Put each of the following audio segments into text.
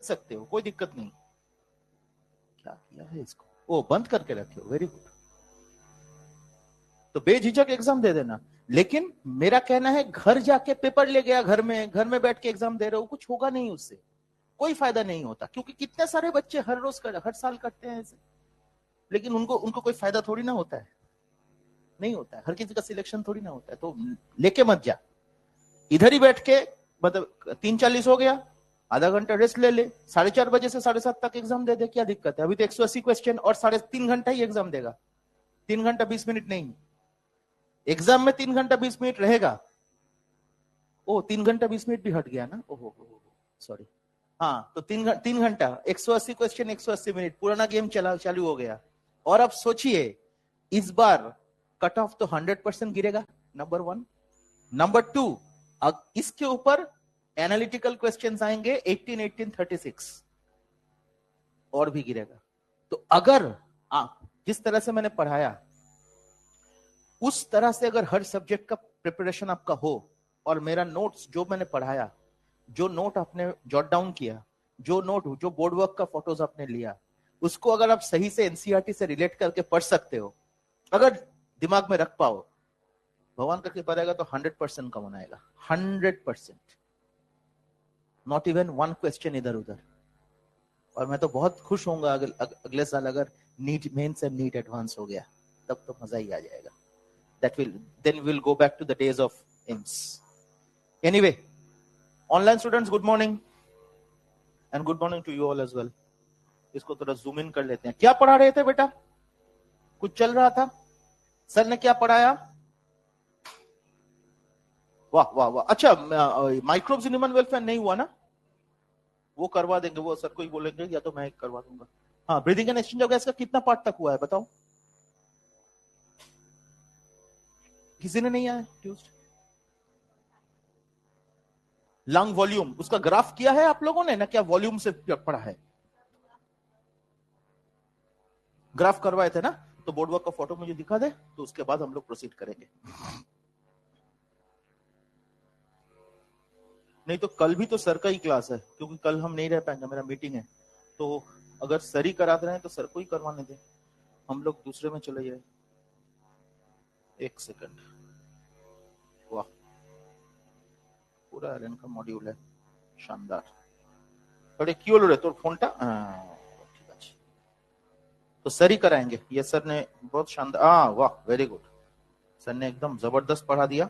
सकते हो, कोई दिक्कत नहीं। क्या किया है इसको, ओ बंद करके रखे हो, वेरी गुड। तो बेझिझक एग्जाम दे देना। लेकिन मेरा कहना है घर जाके पेपर ले गया, घर में बैठ के एग्जाम दे रहे हो, कुछ होगा नहीं उससे, कोई फायदा नहीं होता। क्योंकि कितने सारे बच्चे हर साल करते हैं ऐसे, लेकिन उनको उनको कोई फायदा थोड़ी ना होता है, नहीं होता है, हर किसी का सिलेक्शन थोड़ी ना होता है। तो लेके मत जा, इधर ही बैठ के, मतलब 3:40 हो गया, आधा घंटा रेस्ट ले ले, 4:30 बजे से 7:30 तक एग्जाम दे दे, क्या दिक्कत है? अभी तो 180 क्वेश्चन और 3.5 घंटा ही एग्जाम देगा, 3 घंटा 20 मिनट नहीं। एग्जाम में 3 घंटा 20 मिनट रहेगा। ओ 3 घंटा 20 मिनट भी हट गया ना, ओहो सॉरी। हाँ, तो 3 घंटा 180 क्वेश्चन 180 मिनट, पुराना गेम चला चालू हो गया। और अब सोचिए, इस बार कट ऑफ तो 100% गिरेगा, नंबर 1। नंबर 2, इसके ऊपर एनालिटिकल क्वेश्चंस आएंगे 18 18 36, और भी गिरेगा। तो अगर जिस तरह से मैंने पढ़ाया उस तरह से अगर हर सब्जेक्ट का प्रिपरेशन आपका हो, और मेरा नोट्स जो मैंने पढ़ाया, जो नोट आपने जॉट डाउन किया, जो बोर्ड वर्क का फोटोज आपने लिया, उसको अगर आप सही से एनसीईआरटी से रिलेट करके पढ़ सकते हो, अगर दिमाग में रख पाओ, भगवान का कृपा रहेगा तो 100% कमन आएगा, 100%, नॉट इवन 1 क्वेश्चन इधर उधर। और मैं तो बहुत खुश होऊंगा अगले साल अगर NEET mains and NEET advance हो गया, तब तो मजा ही आ जाएगा। That will then we'll go back to the days of IMS. Anyway, online students, good morning, and good morning to you all as well. इसको थोड़ा जूम इन कर लेते हैं। क्या पढ़ा रहे थे बेटा? कुछ चल रहा था? सर ने क्या पढ़ाया? वाह वाह वाह, अच्छा। माइक्रोब्स इन ह्यूमन वेलफेयर नहीं हुआ ना? वो करवा देंगे, वो सर को ही बोलेंगे, या तो मैं करवा दूंगा। हाँ, breathing and exchange of gas का कितना पार्ट तक हुआ है बताओ? किसी ने नहीं आया ट्यूसडे? लंग वॉल्यूम, उसका ग्राफ किया है आप लोगों ने ना? क्या वॉल्यूम से पढ़ा है? ग्राफ करवाए थे ना? तो बोर्ड वर्क का फोटो मुझे दिखा दे, तो उसके बाद हम लोग प्रोसीड करेंगे। नहीं तो कल भी तो सर का ही क्लास है, क्योंकि कल हम नहीं रह पाएंगे, मेरा मीटिंग है। तो अगर सर ही करा रहे हैं तो सर को ही करवाने दें, हम लोग दूसरे में चले जाए। एक सेकंड, वाह, पूरा एलन का मॉड्यूल है, शानदार। थोड़े क्यों लो रे तोर फोनटा, ठीक है। तो सर ही कराएंगे, ये सर ने बहुत शानदार, वाह वेरी गुड, सर ने एकदम जबरदस्त पढ़ा दिया।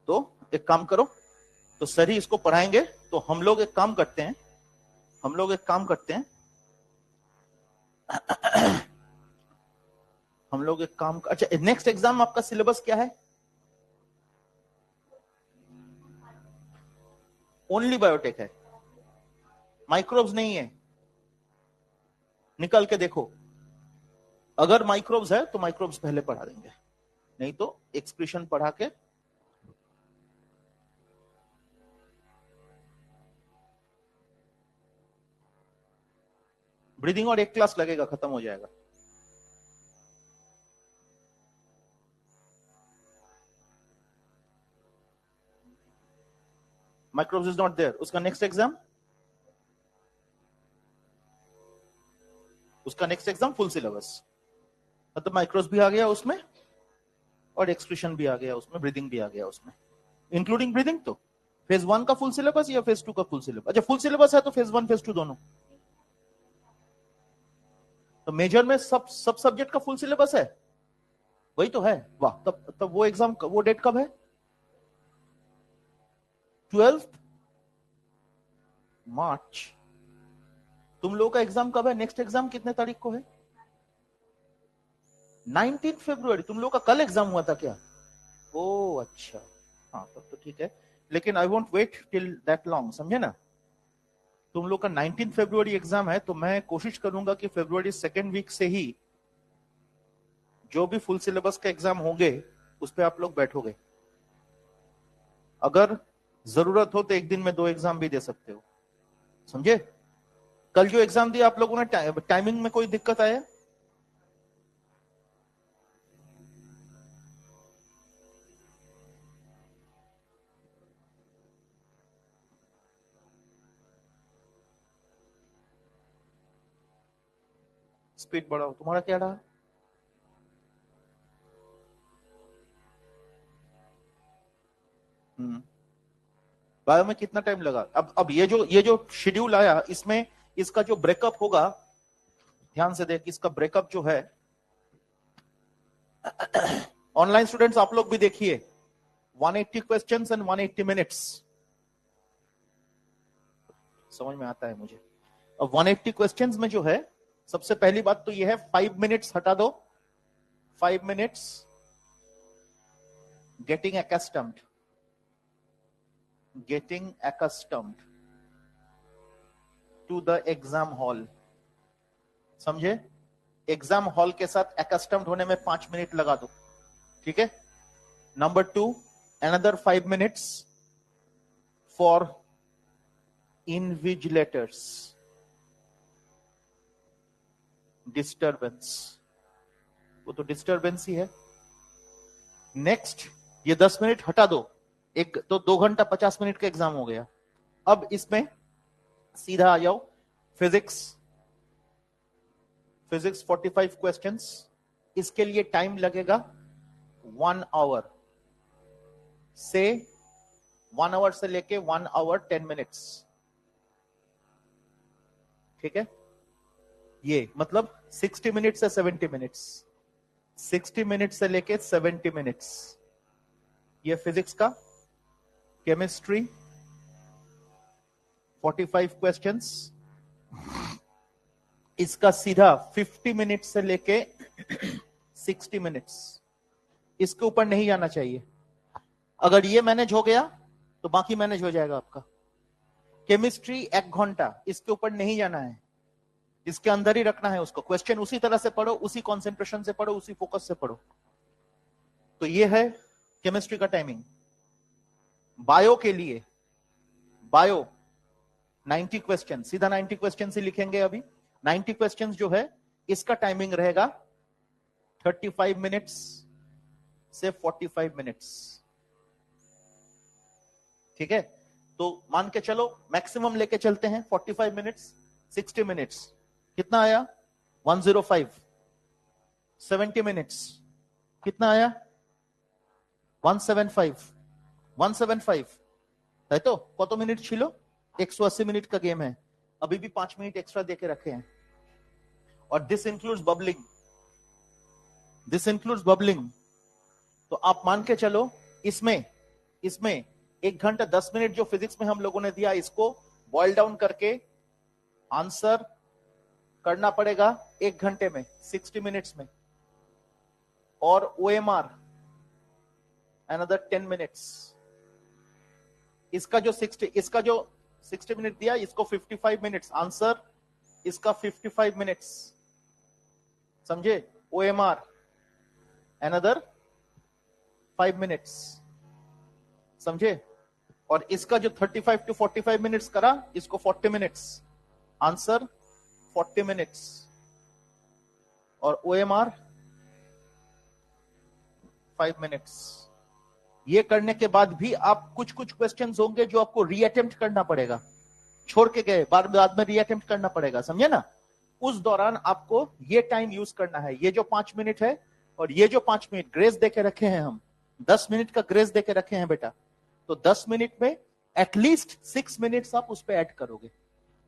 तो एक काम करो, तो सर ही इसको पढ़ाएंगे। तो हम लोग एक काम करते हैं, अच्छा, नेक्स्ट एग्जाम आपका सिलेबस क्या है? ओनली बायोटेक है, माइक्रोब्स नहीं है? निकल के देखो, अगर माइक्रोब्स है तो माइक्रोब्स पहले पढ़ा देंगे, नहीं तो एक्सप्रेशन पढ़ा के। ब्रीदिंग और एक क्लास लगेगा, खत्म हो जाएगा। माइक्रोब्स इज नॉट देयर, उसका नेक्स्ट एग्जाम, फुल सिलेबस, मतलब माइक्रोब्स भी आ गया उसमें, और एक्सप्रेशन भी आ गया उसमें, ब्रीदिंग भी आ गया उसमें, इंक्लूडिंग ब्रीदिंग। तो फेज 1 का फुल सिलेबस या फेज 2 का फुल सिलेबस? अच्छा, फुल सिलेबस है तो फेज 1 फेज 2 दोनों। तो मेजर में सब सब्जेक्ट का फुल सिलेबस है, वही तो है। वाह, तब वो एग्जाम, वो डेट कब है? 12 मार्च। तुम लोगों का एग्जाम कब है? नेक्स्ट एग्जाम कितने तारीख को है? 19 फरवरी। तुम लोगों का कल एग्जाम हुआ था क्या? ओ अच्छा, हाँ तब तो ठीक है। लेकिन I won't wait till that long, समझे ना? तुम लोग का 19 फरवरी एग्जाम है, तो मैं कोशिश करूंगा कि फरवरी 2nd वीक से ही जो भी फुल सिलेबस के एग्जाम होंगे उस पर आप लोग बैठोगे। अगर जरूरत हो तो एक दिन में 2 एग्जाम भी दे सकते हो, समझे? कल जो एग्जाम दिया आप लोगों ने, टाइमिंग में कोई दिक्कत आया? स्पीड बढ़ाओ। तुम्हारा क्या रहा? बायो में कितना टाइम लगा? अब ये जो शेड्यूल आया, इसमें इसका जो ब्रेकअप होगा, ध्यान से देख, इसका ब्रेकअप जो है, ऑनलाइन स्टूडेंट्स आप लोग भी देखिए, 180 क्वेश्चंस एंड 180 मिनट्स। समझ में आता है मुझे। अब 180 क्वेश्चंस में जो है, सबसे पहली बात तो ये है, 5 मिनट्स हटा दो। 5 minutes getting accustomed to the exam hall. समझे? एग्जाम हॉल के साथ accustomed होने में 5 मिनट लगा दो, ठीक है। Number 2, another 5 minutes for invigilators, disturbance, वो तो डिस्टर्बेंस ही है। नेक्स्ट, ये 10 मिनट हटा दो, एक तो 2 घंटा 50 मिनट का एग्जाम हो गया। अब इसमें सीधा आ जाओ, फिजिक्स 45 क्वेश्चंस, इसके लिए टाइम लगेगा 1 आवर से 1 आवर से लेके 1 आवर 10 मिनट्स, ठीक है। ये मतलब 60 मिनट से 70 मिनट्स, 60 मिनट से लेके 70 मिनट्स, ये फिजिक्स का। केमिस्ट्री 45 क्वेश्चंस, इसका सीधा 50 मिनट से लेके 60 मिनट्स, इसके ऊपर नहीं जाना चाहिए। अगर ये मैनेज हो गया तो बाकी मैनेज हो जाएगा आपका। केमिस्ट्री 1 घंटा, इसके ऊपर नहीं जाना है, इसके अंदर ही रखना है उसको। क्वेश्चन उसी तरह से पढ़ो, उसी कंसंट्रेशन से पढ़ो, उसी फोकस से पढ़ो। तो ये है केमिस्ट्री का टाइमिंग। बायो के लिए, बायो 90 क्वेश्चन, सीधा 90 क्वेश्चन ही लिखेंगे अभी। 90 क्वेश्चन जो है, इसका टाइमिंग रहेगा 35 मिनट्स से 45 मिनट्स, ठीक है। तो मान के चलो मैक्सिमम लेके चलते हैं 45 मिनट्स, 60 मिनट्स, कितना आया? 105। 70 मिनट्स कितना आया? 175। 175 है तो कत मिनट छिलो? 180 मिनट का गेम है, अभी भी 5 मिनट एक्स्ट्रा देके रखे हैं। और दिस इंक्लूड्स बबलिंग, तो आप मान के चलो इसमें 1 घंटा 10 मिनट जो फिजिक्स में हम लोगों ने दिया, इसको बॉइल डाउन करके आंसर करना पड़ेगा 1 घंटे में, 60 मिनट्स में। और OMR another 10 मिनट्स। इसका जो 60 मिनट दिया, इसको 55 मिनट्स आंसर, इसका 55 मिनट्स, समझे। OMR another 5 मिनट्स, समझे। और इसका जो 35 टू 45 मिनट्स करा, इसको 40 मिनट्स आंसर, 40 मिनट्स। और OMR 5 मिनट्स। ये करने के बाद भी आप कुछ क्वेश्चंस होंगे जो आपको रीअटेम्प्ट करना पड़ेगा, छोड़ के गए बाद में रीअटेम्प्ट करना पड़ेगा, समझे ना। उस दौरान आपको ये टाइम यूज करना है। ये जो 5 मिनट है और ये जो 5 मिनट ग्रेस देके रखे हैं हम, 10 मिनट का ग्रेस देके रखे हैं बेटा, तो 10 मिनट में एटलीस्ट 6 मिनट्स आप उस पर ऐड करोगे।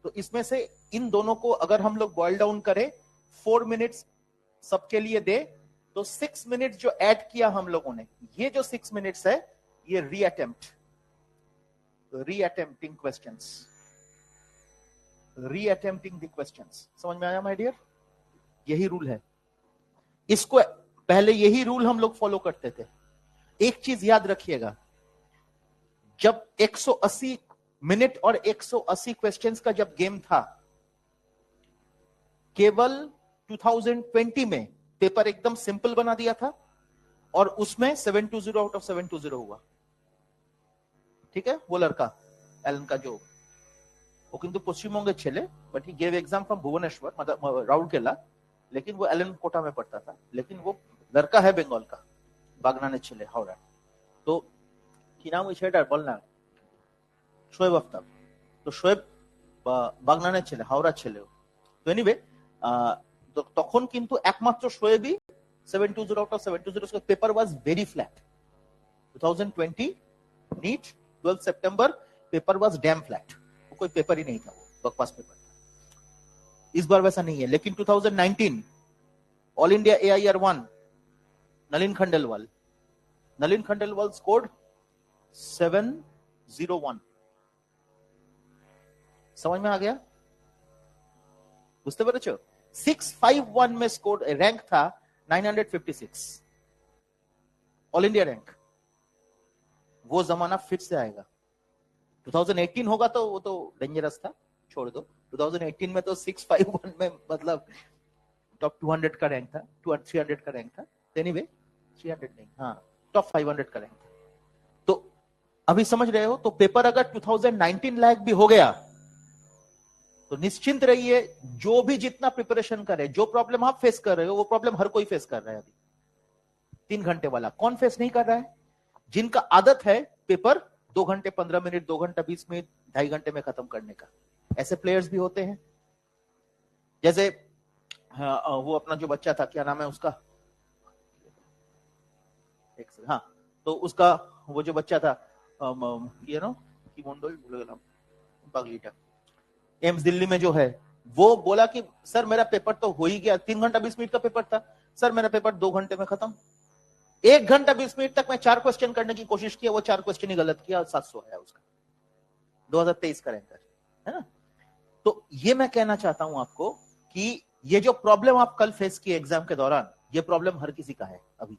तो इसमें से इन दोनों को अगर हम लोग बॉइल डाउन करें, 4 मिनट्स सबके लिए दे, तो 6 मिनट जो ऐड किया हम लोगों ने, ये जो 6 मिनट्स है, ये रीअटेम्प्टिंग द क्वेश्चंस। समझ में आया माय डियर? यही रूल है। इसको पहले यही रूल हम लोग फॉलो करते थे। एक चीज याद रखिएगा, जब 180 मिनट और 180 क्वेश्चंस का जब गेम था, केवल 2020 में पेपर एकदम सिंपल बना दिया था और उसमें 720 आउट ऑफ 720 हुआ, ठीक है। वो लड़का एलन का जो, वो किंतु पश्चिमबंगे छेले, but he gave exam from Bhubaneswar, मतलब राउरकेला, लेकिन वो एलन कोटा में पढ़ता था, लेकिन वो लड़का है बंगाल का, बागनाने छेले, हावड़ा। तो কি নাম ওই ছেলেটার বল না? শোয়েব আফতাব। তো শোয়েব বাগনানের ছেলে, হাওড়ার ছেলে। তো এনিওয়ে তখন কিন্তু একমাত্র শোয়েবই 720 out of 720 paper was very flat. 2020 NEET 12 सितंबर पेपर was damn flat. वो कोई पेपर ही नहीं था, बकवास पेपर था. इस बार वैसा नहीं है. लेकिन 2019 all India AIR 1 Nalin Khandelwal scored 701. समझ में आ गया? बुझते পেরেছো? 651 में स्कोर रैंक था 956 ऑल इंडिया रैंक. वो जमाना फिर से आएगा. 2018 होगा तो वो तो डेंजरस था, छोड़ दो. 2018 में तो 651 में मतलब टॉप 200 का रैंक था, 300 का रैंक था. एनीवे 300 नहीं, हाँ टॉप 500 का रैंक था. तो अभी समझ रहे हो? तो पेपर अगर 2019 लायक भी हो गया तो निश्चिंत रहिए, जो भी जितना प्रिपरेशन करे, जो प्रॉब्लम आप फेस कर रहे हो वो प्रॉब्लम हर कोई फेस कर रहा है. अभी 3 घंटे वाला कौन फेस नहीं कर रहा है? जिनका आदत है पेपर 2 घंटे 15 मिनट, 2 घंटा 20 मिनट, 2.5 घंटे में खत्म करने का. ऐसे प्लेयर्स भी होते हैं. जैसे वो अपना जो बच्चा था, क्या नाम है उसका, हाँ, तो उसका वो जो बच्चा था ये नो की मंडल भूल गया, बागलीटा एम्स दिल्ली में जो है, वो बोला कि सर मेरा पेपर तो हो ही गया, 3 घंटा 20 मिनट का पेपर था सर, मेरा पेपर 2 घंटे में खत्म. 1 घंटा 20 मिनट तक मैं 4 क्वेश्चन करने की कोशिश किया, वो 4 क्वेश्चन ही गलत किया और 700 आया उसका. 2023 का रैंकर है ना. तो ये मैं कहना चाहता हूं आपको कि ये जो प्रॉब्लम आप कल फेस किए एग्जाम के दौरान, ये प्रॉब्लम हर किसी का है अभी.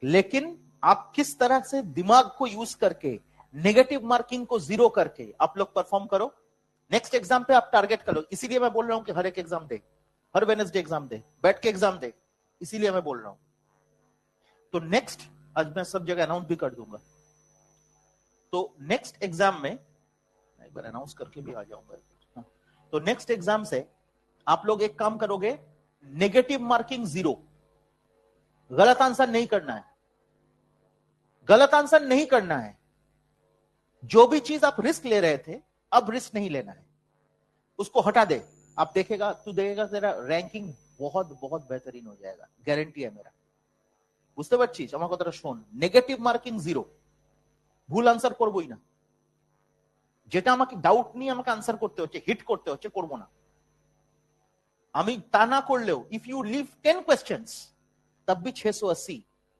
लेकिन आप किस तरह से दिमाग को यूज करके, नेगेटिव मार्किंग को जीरो करके आप लोग परफॉर्म करो. नेक्स्ट एग्जाम पे आप टारगेट करो. इसीलिए मैं बोल रहा हूं कि हर एक एग्जाम दे, हर वेडनेसडे एग्जाम दे, बैठ के एग्जाम दे. इसीलिए मैं बोल रहा हूं. तो नेक्स्ट, आज मैं सब जगह अनाउंस भी कर दूंगा. तो नेक्स्ट एग्जाम में एक बार अनाउंस करके भी आ जाऊंगा. तो नेक्स्ट एग्जाम से आप लोग एक काम करोगे, नेगेटिव मार्किंग 0. गलत आंसर नहीं करना है, गलत आंसर नहीं करना है. जो भी चीज आप रिस्क ले रहे थे, अब रिस्क नहीं लेना है, उसको हटा दे. आप देखेगा, तू देखेगा तेरा रैंकिंग बहुत बहुत बेहतरीन हो जाएगा, गारंटी है मेरा. বুঝতে পারছিস আমার কথাটা? শোন, নেগেটিভ মার্কিং 0, ভুল আনসার করবই না. যেটা আমাকে ডাউট নিয়ে আমাকে আনসার করতে হচ্ছে, হিট করতে হচ্ছে, করব না. আমি তা না করলেও ইফ ইউ লিভ 10 क्वेश्चंस तब भी 680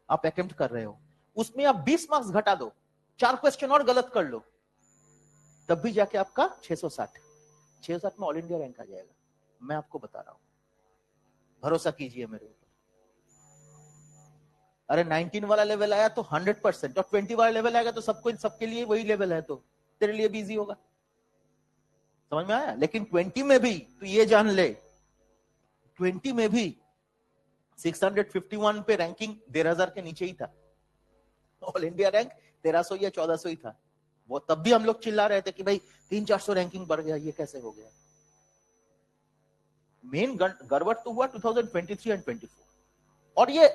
आप अटेम्प्ट कर रहे हो, उसमें आप 20 मार्क्स घटा दो, 4 क्वेश्चन और गलत कर लो, तब भी जाके आपका 660 में ऑल इंडिया रैंक आ जाएगा. मैं आपको बता रहा हूं, भरोसा कीजिए मेरे ऊपर. अरे 19 वाला लेवल आया तो 100%, और 20 वाला लेवल आएगा तो सबको, सबके लिए वही लेवल है, तो तेरे लिए भी इजी होगा. समझ में आया? लेकिन 20 में भी तू ये जान ले, 20 में भी 651 पे रैंकिंग 1,500 के नीचे ही था. ऑल इंडिया रैंक 1300 या 1400 ही था. वो तब भी हम लोग चिल्ला रहे थे कि भाई 300-400 रैंकिंग बढ़ गया, ये कैसे हो गया. मेन गड़बड़ तो हुआ 2023 एंड 24, और ये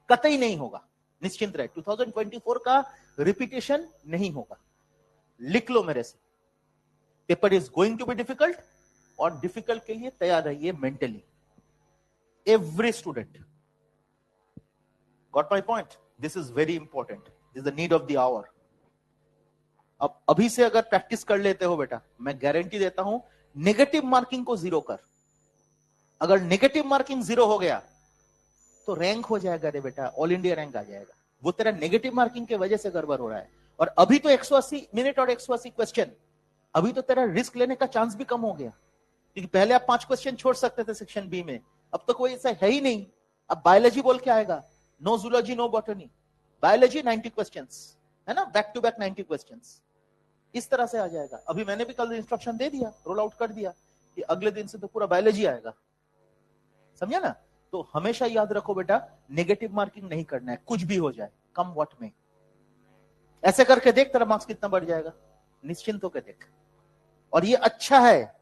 कतई नहीं होगा, निश्चिंत रहे. 2024 का रिपीटेशन नहीं होगा. लिख लो मेरे से, paper is going to be difficult, और डिफिकल्ट के लिए तैयार रहिए mentally. Every student got my point. This is very important, this is the need of the hour. अब अभी से अगर प्रैक्टिस कर लेते हो बेटा, मैं गारंटी देता हूं, नेगेटिव मार्किंग को 0 कर. अगर नेगेटिव मार्किंग 0 हो गया तो रैंक हो जाएगा रे बेटा, ऑल इंडिया रैंक आ जाएगा. वो तेरा नेगेटिव मार्किंग के वजह से गड़बड़ हो रहा है. और अभी तो 180 मिनट और 180 क्वेश्चन, अभी तो तेरा रिस्क लेने का चांस भी कम हो गया, क्योंकि पहले आप 5 क्वेश्चन छोड़ सकते थे सेक्शन बी में, अब तो कोई ऐसा है ही नहीं. अब बायोलॉजी बोल के आएगा, no zoology no botany, biology 90 question है ना, बैक टू बैक 90 क्वेश्चन, इस तरह से आ जाएगा. अभी मैंने भी कल इंस्ट्रक्शन दे दिया, रोल आउट कर दिया कि अगले दिन से तो पूरा बायोलॉजी आएगा. समझा ना? तो हमेशा याद रखो बेटा, नेगेटिव मार्किंग नहीं करना है, कुछ भी हो जाए, कम व्हाट में. ऐसे करके देख तेरा मार्क्स कितना बढ़ जाएगा, निश्चिंत होकर देख. और ये अच्छा है.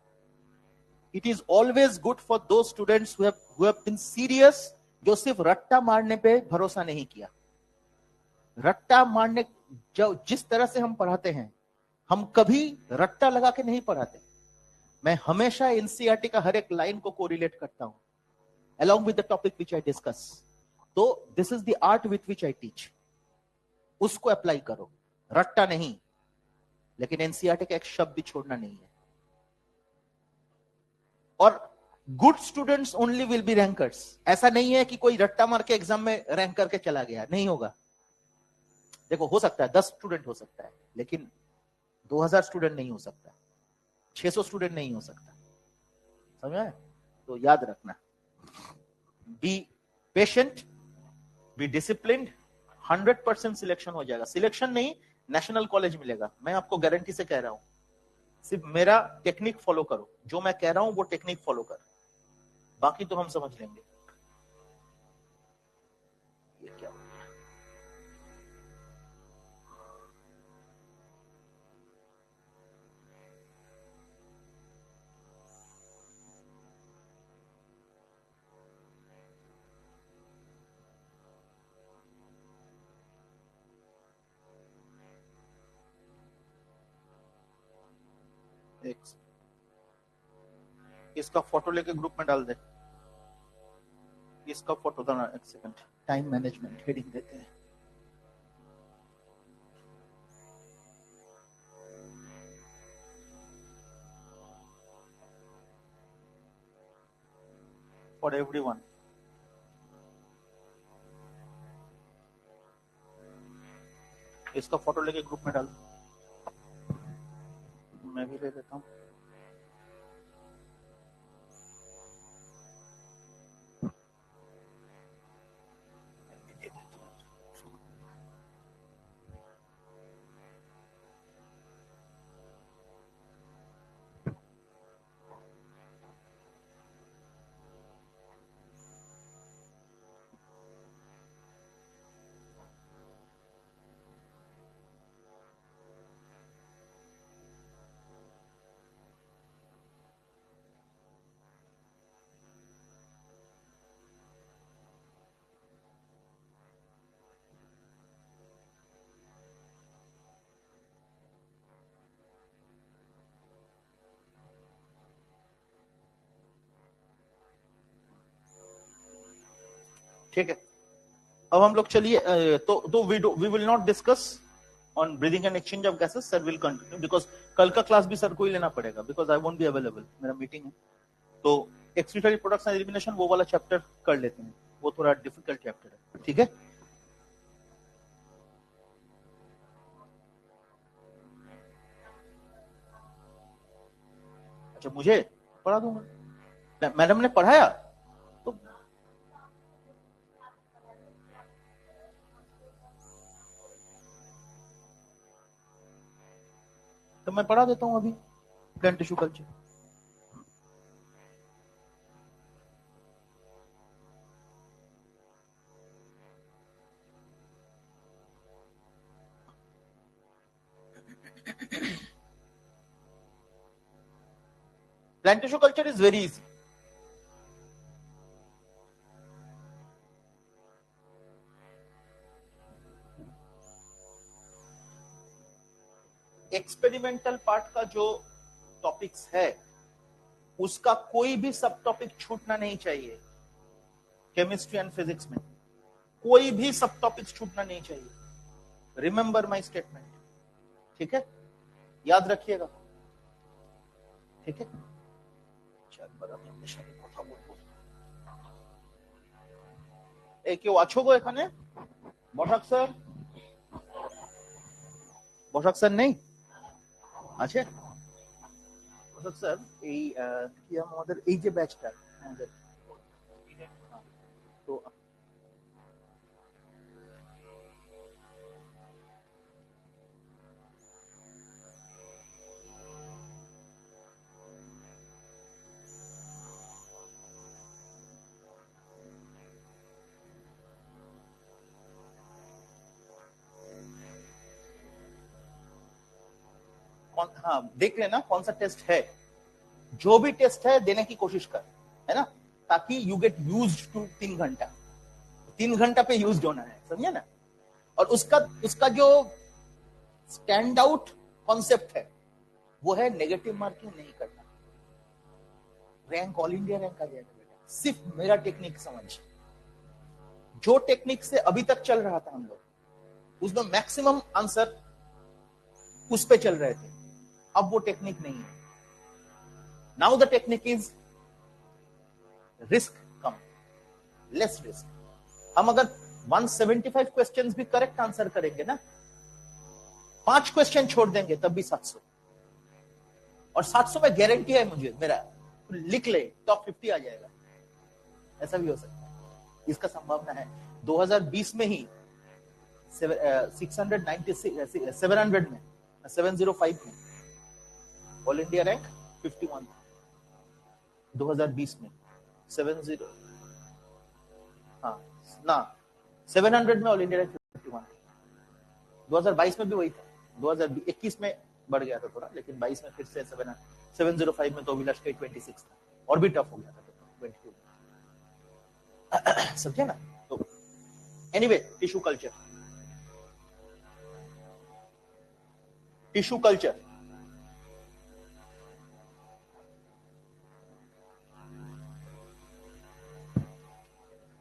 It is always good for those students who have been serious, जो सिर्फ रट्टा मारने पे भरोसा नहीं किया. रट्टा मारने, जो जिस तरह से हम पढ़ाते हैं, हम कभी रट्टा लगा के नहीं पढ़ाते. मैं हमेशा एनसीईआरटी का हर एक लाइन को कोरिलेट करता हूं along with the topic which I discuss. तो this is the art with which I teach. उसको अप्लाई करो, रट्टा नहीं, लेकिन एनसीईआरटी का एक शब्द भी छोड़ना नहीं है. और good students only will be rankers. ऐसा नहीं है कि कोई रट्टा मार के एग्जाम में रैंक करके चला गया, नहीं होगा. देखो, हो सकता है 10 स्टूडेंट हो सकता है, लेकिन 2000 स्टूडेंट नहीं हो सकता, 600 स्टूडेंट नहीं हो सकता. समझ में? तो याद रखना, be patient, be disciplined, 100% selection हो जाएगा. सिलेक्शन नहीं, नेशनल कॉलेज मिलेगा. मैं आपको गारंटी से कह रहा हूं. सिर्फ मेरा टेक्निक फॉलो करो, जो मैं कह रहा हूं वो टेक्निक फॉलो कर, बाकी तो हम समझ लेंगे. ये क्या हो गया? इसका फोटो लेके ग्रुप में डाल दे. इसका फोटो डालना. एक सेकंड, टाइम मैनेजमेंट हेडिंग देते हैं. For everyone. इसका फोटो लेके ग्रुप में डाल. मैं भी ले लेता हूं. ठीक है, अब हम लोग चलिए. तो we will not discuss on breathing and exchange of gases. Sir will continue, because कल का क्लास भी सर को ही लेना पड़ेगा, because I won't be available, मेरा मीटिंग है. तो एक्सक्रीटरी प्रोडक्ट्स एंड एलिमिनेशन वो वाला चैप्टर कर लेते हैं, वो थोड़ा डिफिकल्ट चैप्टर है. ठीक है, अच्छा मुझे पढ़ा दूंगा. मैडम ने पढ़ाया तो मैं पढ़ा देता हूं अभी. Plant tissue culture. Plant tissue culture is very easy. Experimental part का जो टॉपिक्स है उसका कोई भी सब टॉपिक छूटना नहीं चाहिए. केमिस्ट्री एंड फिजिक्स में कोई भी सब टॉपिक छूटना नहीं चाहिए. Remember my statement. ठीक है, याद रखिएगा. ठीक है, কেউ আছো গো এখানে? বসাক স্যার, বসাক স্যার নেই? আছে বসাক স্যার? এই কি আমাদের এই যে ব্যাচটা আমাদের তো हाँ देख लेना कौन सा टेस्ट है. जो भी टेस्ट है देने की कोशिश कर, है ना, ताकि यू गेट यूज्ड टू 3 घंटा. 3 घंटा पे यूज्ड होना है, समझे ना. और उसका जो स्टैंड आउट कॉन्सेप्ट है वो है नेगेटिव मार्किंग नहीं करना. रैंक ऑल इंडिया रैंक आ जाएगा बेटा। सिर्फ मेरा टेक्निक समझ, जो टेक्निक से अभी तक चल रहा था हम लोग, उसमें मैक्सिमम आंसर उस पे चल रहे थे, अब वो टेक्निक नहीं है। Now the technique is risk come, less risk. हम अगर 175 क्वेश्चंस भी करेक्ट आंसर करेंगे ना, 5 क्वेश्चन छोड़ देंगे तब भी 700, और 700 में गारंटी है मुझे, मेरा लिख ले टॉप 50 आ जाएगा, ऐसा भी हो सकता है, इसका संभावना है। 2020 में ही 700 में 705 में ऑल इंडिया रैंक 51, 2020 में 70, हाँ ना 700 में ऑल इंडिया रैंक 51, 2022 में भी वही था, 2021 में बढ़ गया था थोड़ा, लेकिन 22 में फिर से 705 में तो अभिलाष का 26 था, और भी टफ हो गया था 22, समझे ना। तो anyway, tissue culture, tissue culture,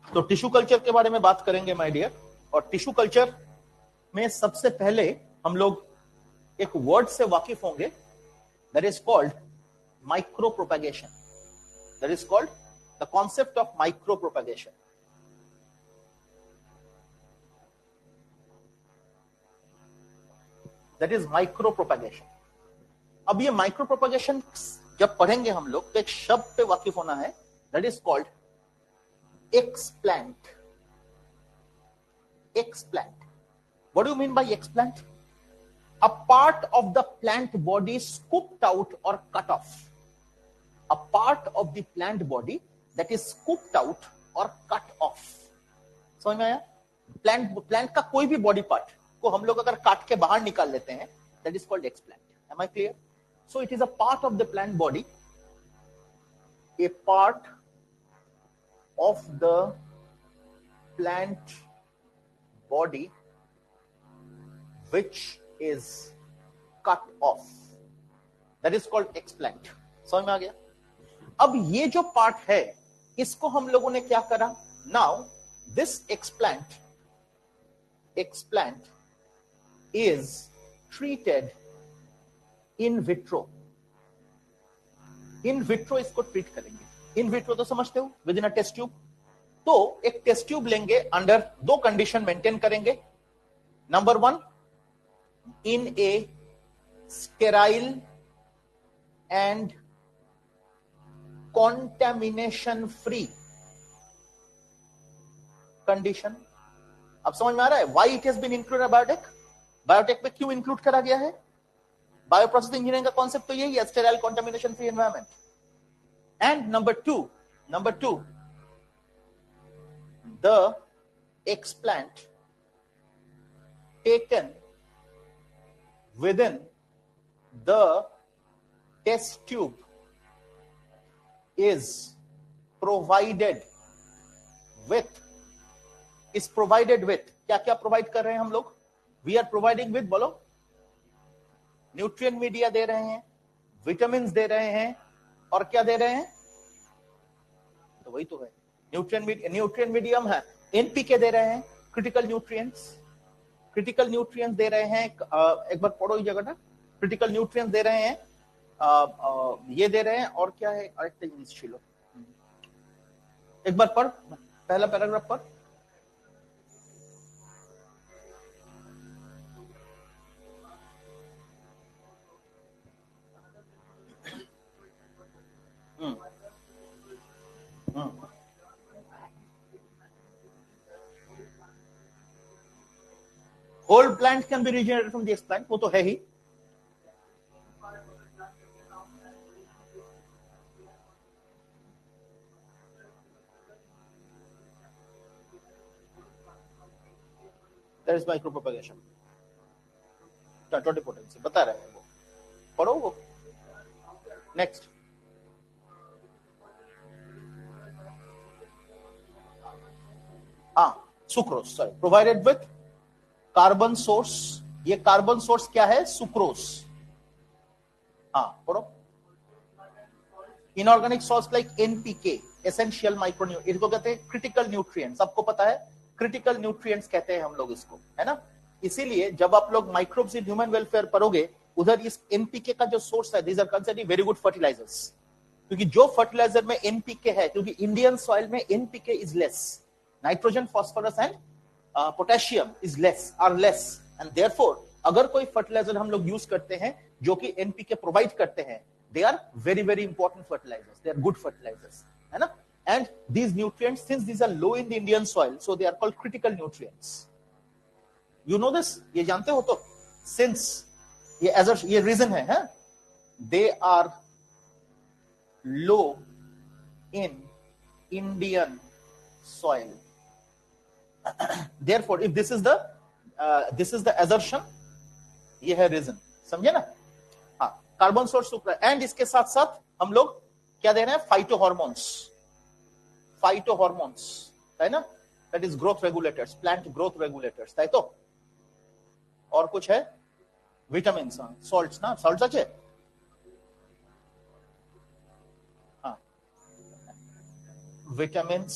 तो टिश्यू कल्चर के बारे में बात करेंगे माय डियर। और टिश्यू कल्चर में सबसे पहले हम लोग एक वर्ड से वाकिफ होंगे, that is called micro propagation, that is called the concept of micro propagation. That is micro propagation. अब ये माइक्रो प्रोपेगेशन जब पढ़ेंगे हम लोग, तो एक शब्द पे वाकिफ होना है, that is called explant. Explant, what do you mean by explant? A part of the plant body scooped out or cut off. A part of the plant body that is scooped out or cut off. समझ में आया? Plant का कोई भी body part को हम लोग अगर काट के बाहर निकाल लेते हैं, that is called explant. Am I clear? So it is a part of the plant body, a part of the plant body which is cut off, that is called explant. समझ में आ गया? अब ये जो पार्ट है, इसको हम लोगों ने क्या करा? Now this explant is treated in vitro. In vitro इसको ट्रीट करेंगे। इन विट्रो तो समझते हो, with in a test tube. तो एक टेस्ट ट्यूब लेंगे, अंडर 2 कंडीशन मेंटेन करेंगे। Number 1, in a sterile and contamination free condition। अब समझ में आ रहा है why it has been included biotech? Biotech में क्यों इंक्लूड करा गया है? बायोप्रोसेस इंजीनियरिंग का कॉन्सेप्ट तो यही है, sterile contamination free environment. And number two, the explant taken within the test tube is provided with क्या क्या प्रोवाइड कर रहे हैं हम लोग? वी आर प्रोवाइडिंग विद, बोलो, न्यूट्रिएंट मीडिया दे रहे हैं, विटामिन दे रहे हैं, और क्या दे रहे हैं? तो वही तो है, न्यूट्रिएंट मीडियम है, एनपीके दे रहे हैं, क्रिटिकल न्यूट्रिएंट्स दे रहे हैं। एक बार पढ़ो ये जगह ना, क्रिटिकल न्यूट्रिएंट्स दे रहे हैं, ये दे रहे हैं, और क्या है? एक बार पढ़, पहला पैराग्राफ पढ़। Whole plant can be regenerated from the explant, वो तो है ही। That is micropropagation, टोटिपोटेंसी बता रहे हैं वो, पढ़ो वो। Next, sucrose, sorry, provided with carbon source. ये कार्बन सोर्स क्या है? सुक्रोज। हाँ पढ़ो। Inorganic salts like NPK, essential micronutrient, इसको कहते हैं क्रिटिकल न्यूट्रिएंट्स, सबको पता है क्रिटिकल न्यूट्रिएंट्स कहते हैं हम लोग इसको, है ना। इसीलिए जब आप लोग माइक्रोब्स इन ह्यूमन वेलफेयर पढ़ोगे, उधर इस एनपीके का जो सोर्स है, these are considered very good fertilizers, क्योंकि जो फर्टिलाइजर में एनपीके है, क्योंकि इंडियन सॉइल में NPK is less, nitrogen, phosphorus and potassium is less, are less, and therefore अगर कोई फर्टिलाइजर हम लोग यूज करते हैं जो कि एनपीके प्रोवाइड करते हैं, they are very very important fertilizers, they are good fertilizers, है ना। and these nutrients, since these are low in the Indian soil, so they are called critical nutrients. You know this, ये जानते हो तो, since ये reason है, they are low in Indian soil. Therefore if this is the assertion, ये है reason, समझे ना। कार्बन सोर्स सुपर, एंड इसके साथ साथ हम लोग क्या दे रहे हैं, फाइटोहॉर्मोन्स, है ना, that is growth regulators, plant growth regulators, है तो। और कुछ है, विटामिन, सॉल्ट्स ना, सॉल्ट्स अच्छे, हाँ, vitamin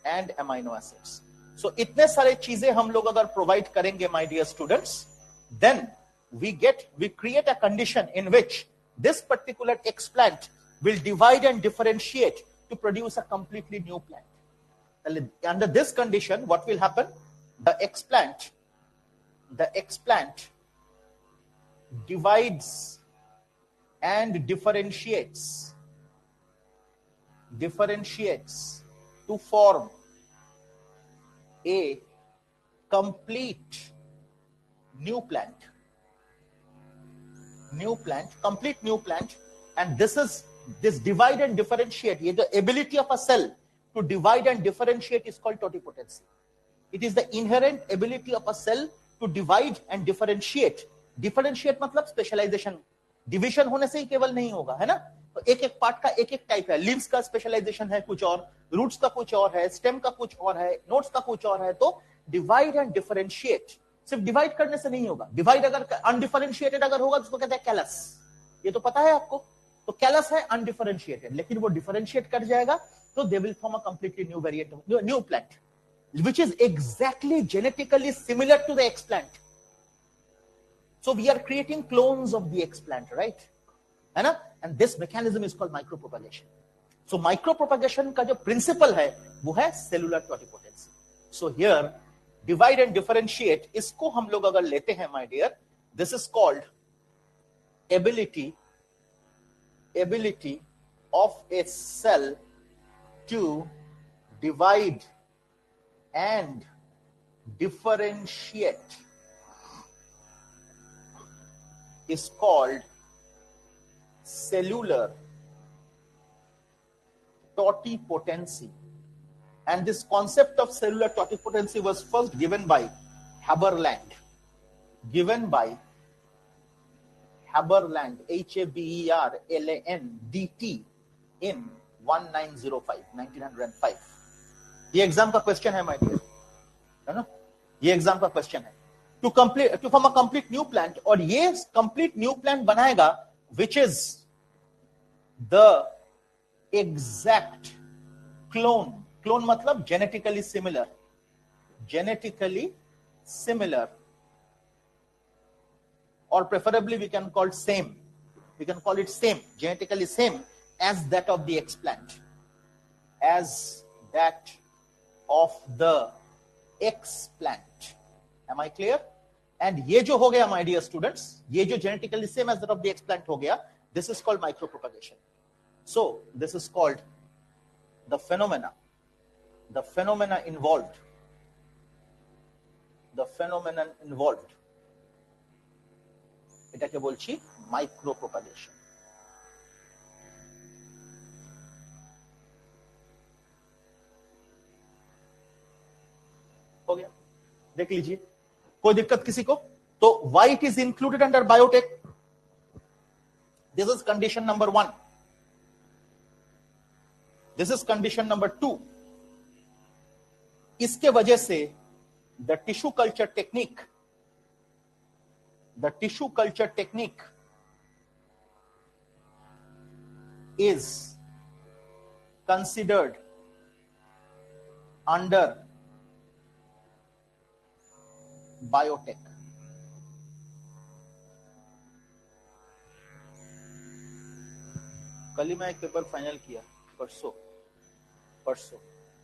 and amino acids. So इतने सारे चीजें हम लोग अगर प्रोवाइड करेंगे my dear students, then we create a condition in which this particular explant will divide and differentiate to produce a completely new plant. Under this condition, what will happen? The explant divides and differentiates to form a complete new plant, complete new plant. And this divide and differentiate, the ability of a cell to divide and differentiate is called totipotency. It is the inherent ability of a cell to divide and differentiate. Differentiate मतलब specialisation, division होने से ही केवल नहीं होगा, है ना। तो एक एक पार्ट का एक एक टाइप है, लिव्स का स्पेशलाइजेशन है कुछ और, रूट्स का कुछ और है, स्टेम का कुछ और है, नोट्स का कुछ और है। तो डिवाइड एंड डिफरेंशिएट सिर्फ डिवाइड करने से नहीं होगा। डिवाइड अगर अनडिफरेंशिएटेड अगर होगा तो उसको कहते हैं कैलस, ये तो पता है आपको। तो कैलस है अनडिफरेंशिएटेड, लेकिन वो डिफरेंशिएट कर जाएगा तो they will form a completely new variant, new plant which is exactly genetically similar to the explant. So we are creating clones of the explant, right? है ना? And this mechanism is called micropropagation. So micropropagation का जो principle है वो है cellular totipotency. So here divide and differentiate, इसको हम लोग अगर लेते हैं my dear, this is called ability of a cell to divide and differentiate is called cellular totipotency. And this concept of cellular totipotency was first given by Haberland, Haberland in 1905. ये exam का question है my dear, है ना, ये exam का question है। To form a complete new plant, और ये कंप्लीट न्यू प्लांट बनाएगा which is the exact clone मतलब जेनेटिकली सिमिलर, और preferably we can call it same, genetically same as that of the explant, as that of the explant. Am I clear? And ये जो हो गया my dear students, ये जो genetically same as that of the explant हो गया, this is called micropropagation. So this is called the phenomena involved এটাকে বলছি micropropagation. हो गया, देख लीजिए, कोई दिक्कत किसी को? तो why it is included under biotech? This is condition number 1. This is condition number 2. इसके वजह से the tissue culture technique is considered under biotech? कल ही मैं एक पेपर फाइनल किया, परसों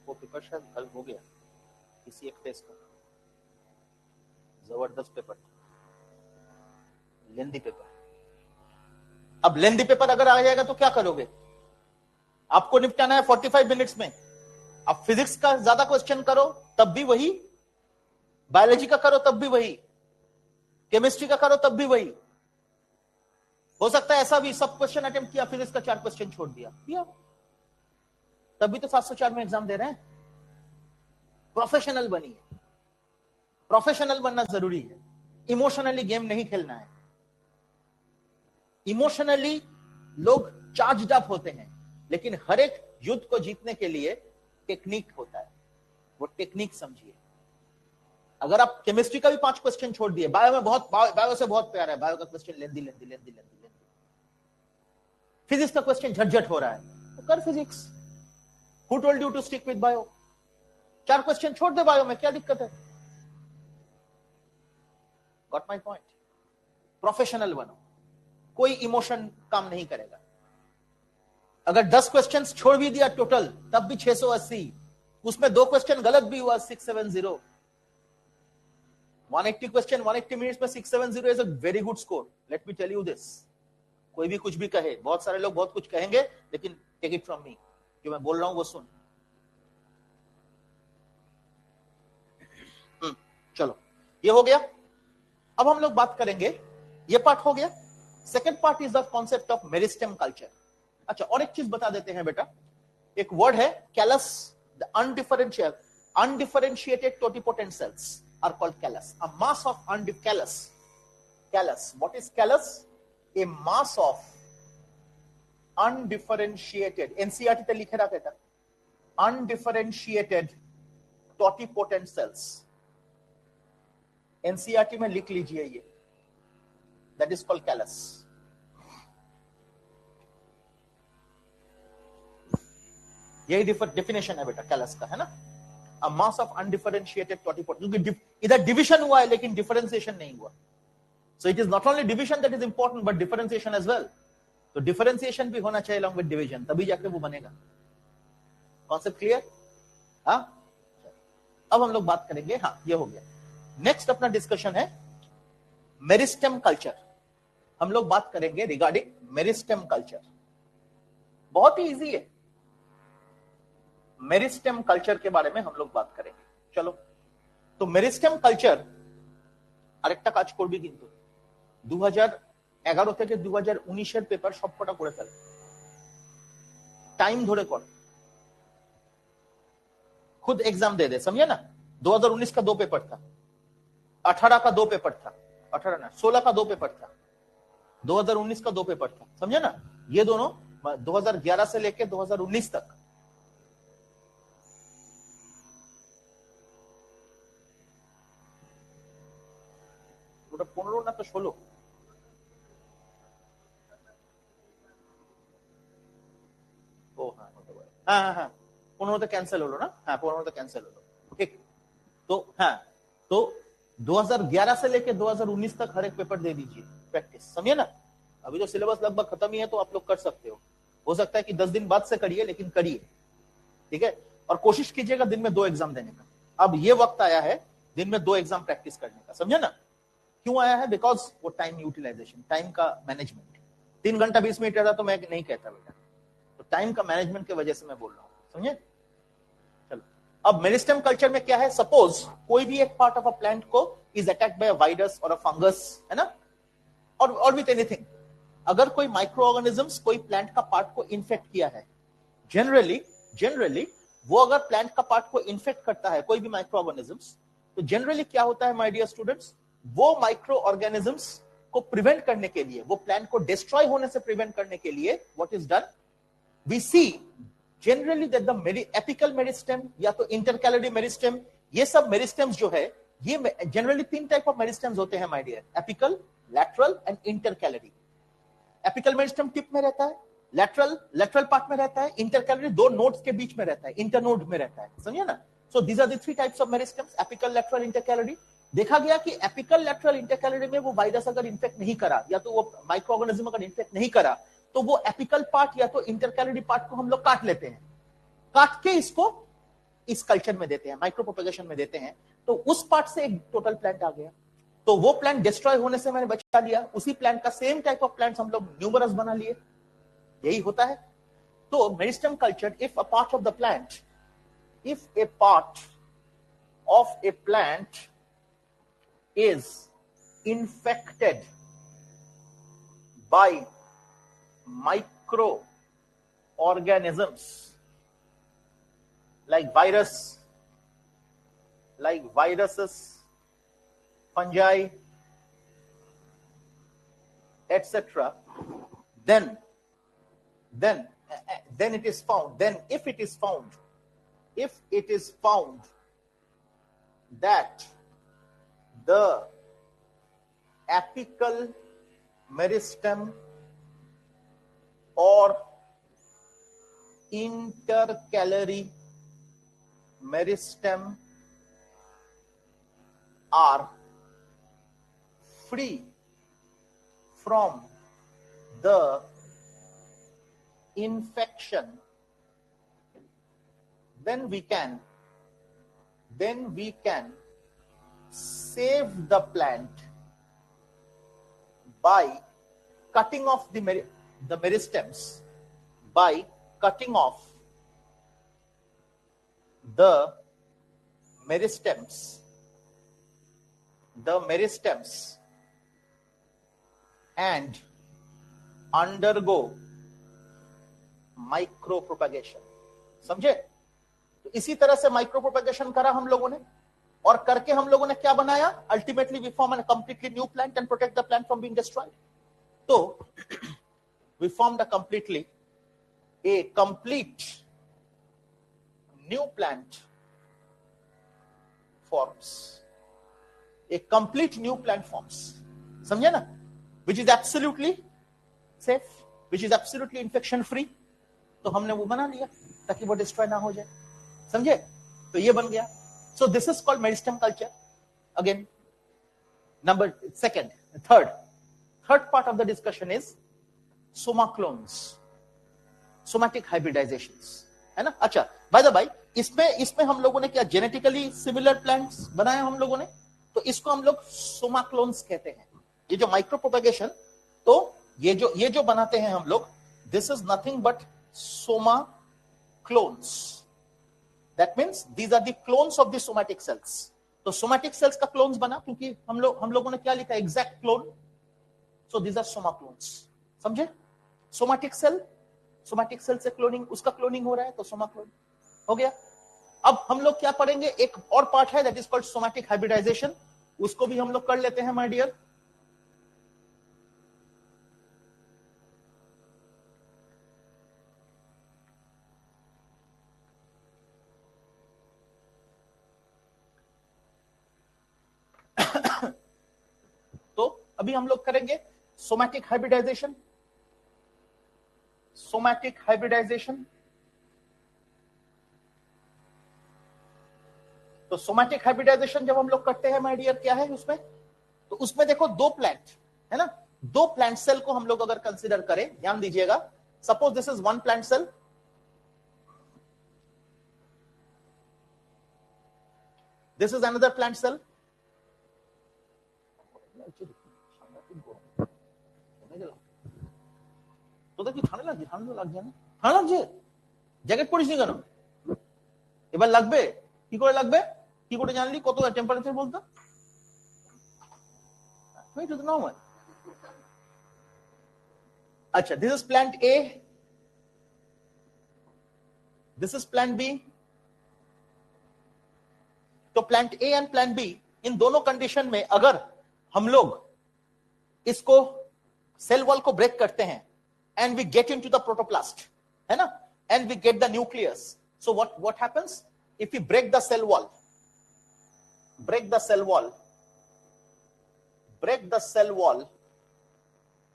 वो पेपर शायद कल हो गया किसी एक टेस्ट का, जबरदस्त पेपर, लेंदी पेपर। अब लेंदी पेपर अगर आ जाएगा तो क्या करोगे? आपको निपटाना है 45 मिनट्स में। अब फिजिक्स का ज्यादा क्वेश्चन करो तब भी वही, बायोलॉजी का करो तब भी वही, केमिस्ट्री का करो तब भी वही। हो सकता है ऐसा भी सब क्वेश्चन अटेम्प्ट किया, फिजिक्स का 4 क्वेश्चन छोड़ दिया, तभी तो 704 में एग्जाम दे रहे हैं। प्रोफेशनल बनिए, प्रोफेशनल बनना जरूरी है। इमोशनली गेम नहीं खेलना है। इमोशनली लोग चार्ज्ड अप होते हैं, लेकिन हर एक युद्ध को जीतने के लिए टेक्निक होता है, वो टेक्निक समझिए। अगर आप केमिस्ट्री का भी 5 क्वेश्चन छोड़ दिए, बायो से बहुत प्यार है, बायो का क्वेश्चन लेंदी, फिजिक्स का क्वेश्चन झटझट हो रहा है, तो कर physics. Who told you to stick with bio? 4 question छोड़ दे बायो में, क्या दिक्कत है? Got my point? प्रोफेशनल बनो, कोई इमोशन काम नहीं करेगा। अगर 10 क्वेश्चन छोड़ भी दिया टोटल, तब भी 680, उसमें 2 क्वेश्चन गलत भी हुआ 670। 180 क्वेश्चन 180 मिनट्स में 670 is a very good score. Let me tell you this. कोई भी कुछ भी कहे, बहुत सारे लोग बहुत कुछ कहेंगे, लेकिन टेक इट फ्रॉम मी, जो मैं बोल रहा हूं वो सुन। चलो, ये हो गया। अब हम लोग बात करेंगे, ये पार्ट हो गया। Second part is the concept of meristem culture. अच्छा, और एक चीज बता देते हैं बेटा, एक वर्ड है callus. The undifferentiated totipotent cells are called callus. A mass of callus. What is callus? A mass of undifferentiated, NCERT te likhe raha beta, undifferentiated totipotent cells. NCERT में लिख लीजिए ये, that is called callus. यही definition है बेटा callus का, है ना? A mass of undifferentiated totipotent, क्योंकि इधर डिविजन हुआ है लेकिन डिफरेंशिएशन नहीं हुआ। So it is not only division that is important but differentiation as well. तो डिफरेंशिएशन भी होना चाहिए along with डिविजन, तभी जाके वो बनेगा। Concept clear? हाँ, अब हम लोग बात करेंगे, हाँ ये हो गया। नेक्स्ट अपना डिस्कशन है मेरिस्टेम कल्चर। हम लोग बात करेंगे रिगार्डिंग मेरिस्टेम कल्चर। बहुत ही इजी है, मेरिस्टेम कल्चर के बारे में हम लोग बात करेंगे। चलो, तो मेरिस्टेम कल्चर আরেকটা কাজ করবি কিন্তু 2011 থেকে 2019 এর পেপার সবকটা করে ফেল, टाइम ধরে কর, खुद एग्जाम दे दे, समझे ना? 2019 का 2 पेपर था, 18 का 2 पेपर था, 18 ना 16 का 2 पेपर था, 2019 का 2 पेपर था, समझे ना? ये दोनों 2011 से लेके 2019 तक। ওটা 15 না তো 16, ও হ্যাঁ হতে পারে, হ্যাঁ হ্যাঁ হ্যাঁ 15 कैंसिल হলো না, হ্যাঁ 15 कैंसिल হলো, ठीक। तो हाँ, तो 2011 से लेके 2019 तक हर एक पेपर दे दीजिए, प्रैक्टिस, समझे ना? अभी तो सिलेबस लगभग खत्म ही है, तो आप लोग कर सकते हो सकता है कि 10 दिन बाद से करिए, लेकिन करिए, ठीक है? और कोशिश कीजिएगा दिन में 2 एग्जाम देने का। अब ये वक्त आया है दिन में 2 एग्जाम प्रैक्टिस करने का, समझे ना? क्यों आया है? बिकॉज वो टाइम यूटिलाइजेशन, टाइम का मैनेजमेंट। 3 घंटा 20 मिनट रहता तो मैं नहीं कहता बेटा, तो टाइम का मैनेजमेंट की वजह से मैं बोल रहा हूँ, समझे? चलो, अब मेरिस्टेम कल्चर में क्या है? सपोज कोई भी एक पार्ट ऑफ अ प्लांट को is attacked by a virus और अ फंगस, है ना? और विथ एनीथिंग, अगर कोई माइक्रो ऑर्गेनिजम्स कोई प्लांट का पार्ट को इन्फेक्ट किया है, जनरली वो अगर प्लांट का पार्ट को इन्फेक्ट करता है कोई भी माइक्रो ऑर्गेनिजम्स, तो जनरली क्या होता है माय डियर स्टूडेंट्स, वो माइक्रो ऑर्गेनिजम्स को प्रिवेंट करने के लिए, वो प्लांट को डिस्ट्रॉय होने से प्रिवेंट करने के लिए what is done, we see generally that the apical meristem या तो इंटरकैलरी मेरिस्टेम, ये सब मेरिस्टेम्स जो है, ये जनरली 3 टाइप ऑफ मेरिस्टेम्स होते हैं my dear, apical, lateral and intercalary. Apical meristem tip में रहता है, लेटरल पार्ट में रहता है, इंटरकैलरी दो नोड्स के बीच में रहता है, इंटरनोड में रहता है, समझिए ना। So these are the three types of meristems, apical, lateral, intercalary. देखा गया कि एपिकल, लेटरल, इंटरकैलरी में वो वायरस अगर इन्फेक्ट नहीं करा, या तो वो माइक्रो ऑर्गेनिज्म अगर इन्फेक्ट नहीं करा, तो वो एपिकल पार्ट या तो इंटरकैलरी पार्ट को हम लोग काट लेते हैं, काट के इसको इस कल्चर में देते हैं, माइक्रो प्रोपेगेशन में देते हैं, तो उस पार्ट से एक टोटल प्लांट आ गया। तो वो प्लांट डिस्ट्रॉय होने से मैंने बचा लिया, उसी प्लांट का सेम टाइप ऑफ प्लांट्स हम लोग न्यूमरस बना लिए, यही होता है। तो meristem culture, if a part of the plant, if a part of a plant is infected by microorganisms like viruses, fungi, etc., then it is found, then if it is found that the apical meristem or intercalary meristem are free from the infection, then we can save the plant by cutting off the meristems, by cutting off the meristems and undergo micro propagation. समझे? तो इसी तरह से micro propagation करा हम लोगों ने, और करके हम लोगों ने क्या बनाया, ultimately we form a completely new plant and protect the plant from being destroyed. तो we formed a complete new plant forms, a complete new plant forms, समझे ना, which is absolutely safe, which is absolutely infection free। तो हमने वो बना लिया ताकि वो डिस्ट्रॉय ना हो जाए, समझे? तो ये बन गया। So this is called meristem culture. Again number third part of the discussion is soma clones, somatic hybridizations, है ना। अच्छा, बाय द बाय, इसमें हम लोगों ने क्या जेनेटिकली सिमिलर प्लांट्स बनाए हम लोगों ने, तो इसको हम लोग सोमा क्लोन्स कहते हैं। ये जो माइक्रो प्रोपेगेशन, तो ये जो बनाते हैं हम लोग, this is nothing but soma clones, that means these are the clones of the somatic cells। तो somatic cells का clones बना, क्योंकि हम लोगों ने क्या लिखा, exact clone, so these are soma clones। समझे? somatic cell से क्लोनिंग, उसका क्लोनिंग हो रहा है, तो सोमा क्लोन हो गया। अब हम लोग क्या पढ़ेंगे, एक और पार्ट है that is called somatic hybridization, उसको भी हम लोग कर लेते हैं माय डियर। तो अभी हम लोग करेंगे सोमैटिक हाइब्रिडाइजेशन। तो सोमैटिक हाइब्रिडाइजेशन जब हम लोग करते हैं माय डियर, क्या है उसमें, तो उसमें देखो दो प्लांट है ना, दो प्लांट सेल को हम लोग अगर कंसीडर करें, ध्यान दीजिएगा, suppose this is one plant cell, this is another plant cell, তো দেখি ঠান্ডা লাগছে না, ঠান্ডা লাগছে, জ্যাকেট পরিস নি কেন? এবার লাগবে, কি করে লাগবে, কি করে জানলি কত টেম্পারেচার বলতো? Wait to the normal। अच्छा, this is plant A, this is plant B। तो plant A and plant B, इन दोनों कंडीशन में अगर हम लोग इसको सेल वॉल को ब्रेक करते हैं and we get into the protoplast, है ना, and we get the nucleus, so what happens if we break the cell wall,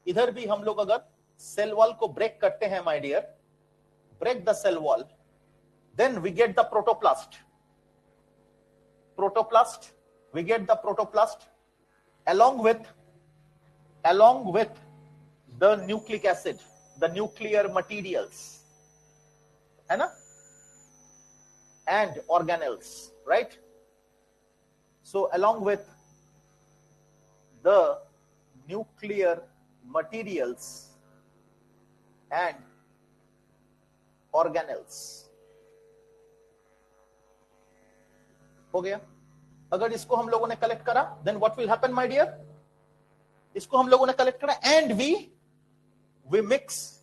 इधर भी हम लोग अगर सेल वॉल को ब्रेक करते हैं my dear, break the cell wall, then we get the protoplast. Protoplast, we get the protoplast along with the nucleic acid, the nuclear materials, है ना, and organelles, right? So along with the nuclear materials and organelles. हो गया. अगर इसको हम लोगों ने collect करा, then what will happen my dear? इसको हम लोगों ने कलेक्ट करा एंड वी मिक्स.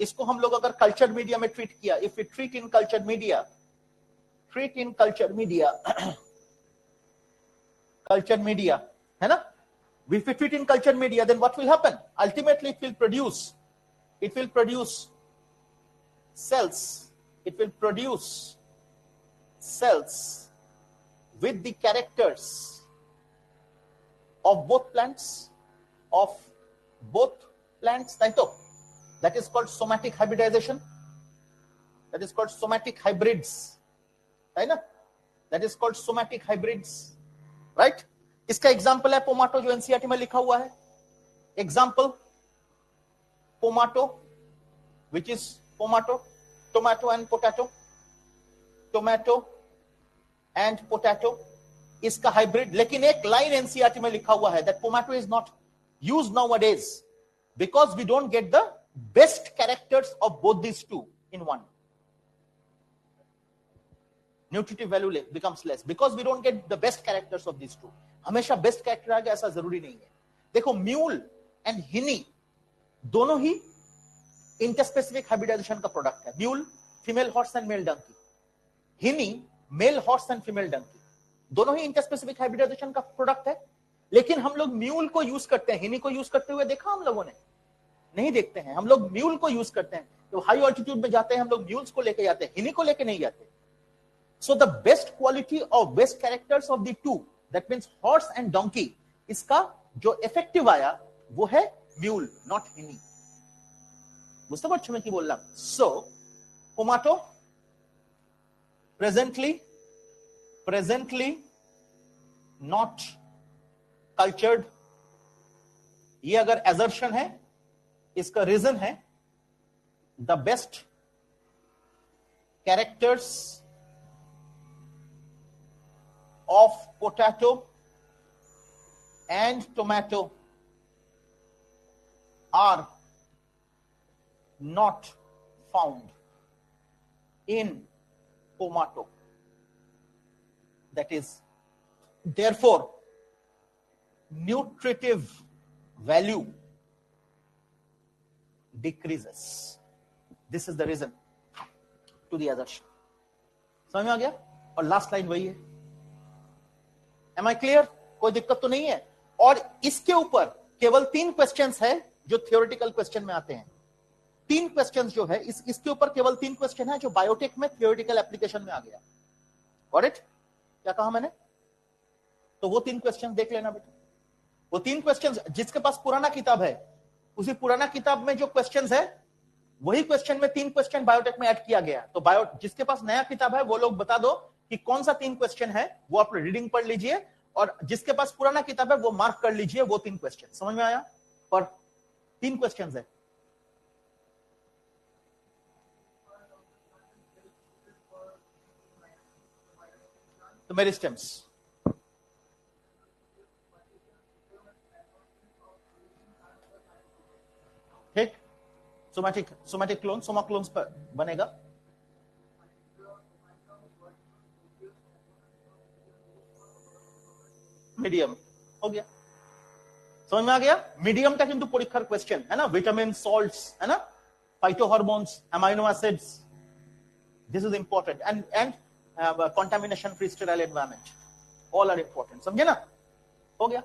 इसको हम लोग अगर कल्चर मीडिया में ट्रीट किया, if we treat in culture media, है ना, if we treat in culture media, then what will happen? Ultimately it will produce cells with the characters of both plants, right? That is called somatic hybridization. That is called somatic hybrids, right? That is called somatic hybrids, right? इसका example है pomato, जो NCERT में लिखा हुआ है. Example pomato, which is pomato, tomato and potato, tomato and potato, इसका hybrid. लेकिन एक लाइन एनसीईआरटी में लिखा हुआ है that pomato is not used nowadays because we don't get the best characters of both this two in one. Nutritive value becomes less because we don't get the best characters of this two. हमेशा best character आ गया ऐसा जरूरी नहीं है. देखो, mule and hinny दोनों ही interspecific hybridization का प्रोडक्ट है. Mule female horse and male donkey, hinny male horse and female donkey, दोनों ही इंटरस्पेसिफिक हाइब्रिडाइजेशन का प्रोडक्ट है. लेकिन हम लोग म्यूल को यूज करते हैं, हिनी को यूज करते हुए देखा हम लोगों ने? नहीं देखते हैं. हम लोग म्यूल को यूज करते हैं. तो हाई ऑल्टीट्यूड में जाते हैं हम लोग, म्यूल्स को लेके जाते हैं, हिनी को लेके नहीं जाते. सो द बेस्ट क्वालिटी और best characters of the two, that means horse and donkey, इसका जो इफेक्टिव आया वो है म्यूल, नॉट हिनी. বুঝতে পারছো मैं কি बोल रहा हूं? सो टोमेटो presently not cultured, ये अगर assertion है, इसका रीजन है the best characters of potato and tomato are not found in tomato. That is, therefore, nutritive value decreases. This is the reason to the assertion. समझ में आ गया? और last line वही है. Am I clear? कोई दिक्कत तो नहीं है? और इसके ऊपर केवल 3 क्वेश्चंस है जो थियोरेटिकल क्वेश्चन में आते हैं. 3 क्वेश्चंस जो है, इसके ऊपर केवल 3 क्वेश्चन है जो बायोटेक में थियोरेटिकल एप्लीकेशन में आ गया. Got it? क्या कहा मैंने? तो वो 3 क्वेश्चन देख लेना बेटा. वो 3 क्वेश्चन, जिसके पास पुराना किताब है, उसी पुराना किताब में जो क्वेश्चंस है, वही क्वेश्चन में 3 क्वेश्चन बायोटेक में ऐड किया गया. तो जिसके पास नया किताब है वो लोग बता दो कि कौन सा 3 क्वेश्चन है, वो आप रीडिंग पढ़ लीजिए, और जिसके पास पुराना किताब है वो मार्क कर लीजिए वो 3 क्वेश्चन. समझ में आया? पर 3 क्वेश्चन है. तो मेरिस्टेम्स, ठीक, सोमैटिक क्लोन, सोमा क्लोन्स पर बनेगा. मीडियम हो गया. समझ में आ गया? मीडियमটা কিন্তু পরীক্ষার क्वेश्चन है ना. विटामिन, सॉल्ट्स, है ना, phytohormones, amino acids, this is important, and contamination free sterile environment, all are important. समझे ना? हो गया,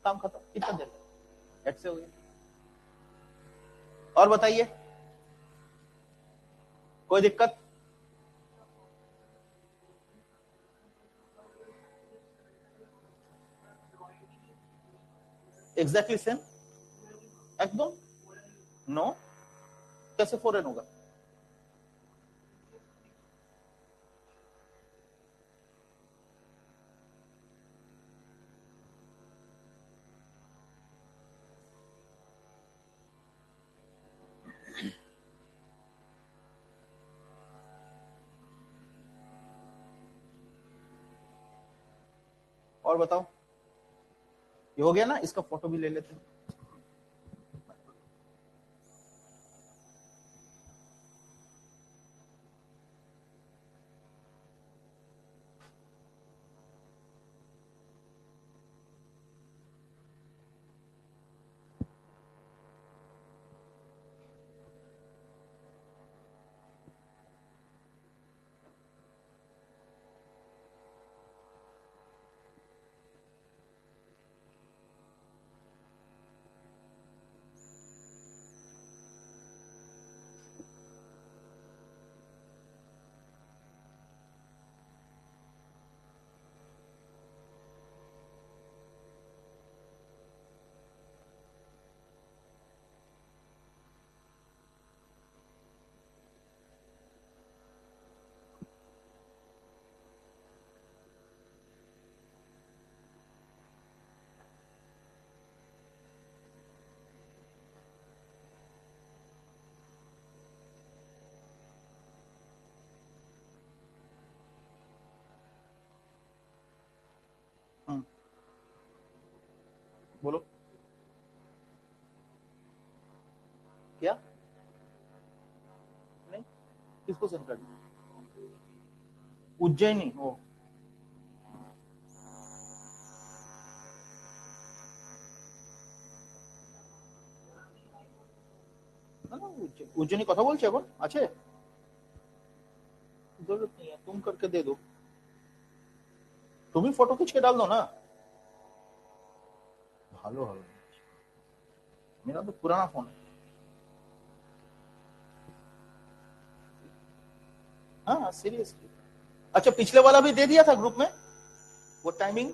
काम खत्म. कितना देर ऐड से हो गया? और बताइए, कोई दिक्कत? Exactly same. एकदम नो, कैसे फॉरेन होगा? और बताओ, ये हो गया ना? इसका फोटो भी ले लेते हैं। बोलो क्या? नहीं, किसको सेंड कर दिया? उज्जैनी हो? उज्जैनी কথা বলছে এখন আছে? जरूरत नहीं है, तुम करके दे दो, तुम ही फोटो खींच के डाल दो ना। ভালো হবে, मेरा तो पुराना फोन है। हाँ सीरियसली। अच्छा, पिछले वाला भी दे दिया था ग्रुप में, वो टाइमिंग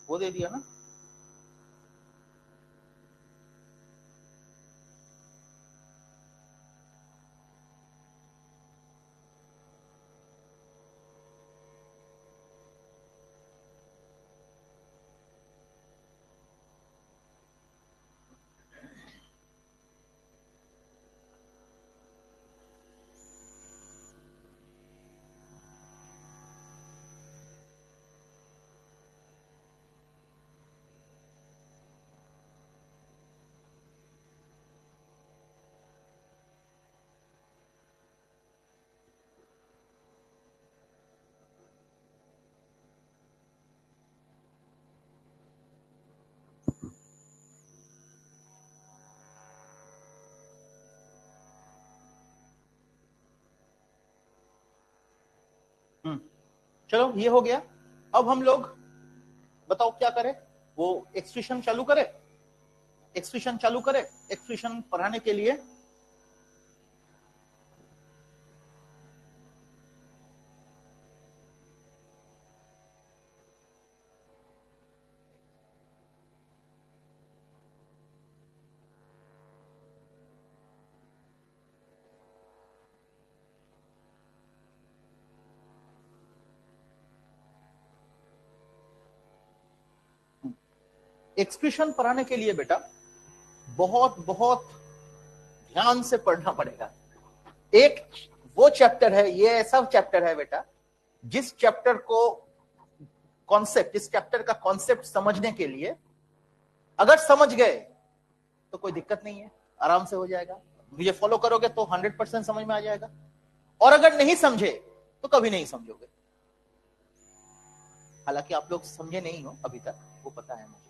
वो दे दिया ना? चलो ये हो गया। अब हम लोग बताओ क्या करें? वो एक्सप्रेशन चालू करें? एक्सप्रेशन चालू करें? एक्सप्रेशन पढ़ाने के लिए एक्सप्रेशन पढ़ाने के लिए बेटा बहुत बहुत ध्यान से पढ़ना पड़ेगा। एक वो चैप्टर है, ये ऐसा चैप्टर है बेटा, जिस चैप्टर को कॉन्सेप्ट, इस चैप्टर का कॉन्सेप्ट समझने के लिए अगर समझ गए तो कोई दिक्कत नहीं है, आराम से हो जाएगा। ये फॉलो करोगे तो 100% समझ में आ जाएगा, और अगर नहीं समझे तो कभी नहीं समझोगे। हालांकि आप लोग समझे नहीं हो अभी तक, वो पता है मुझे।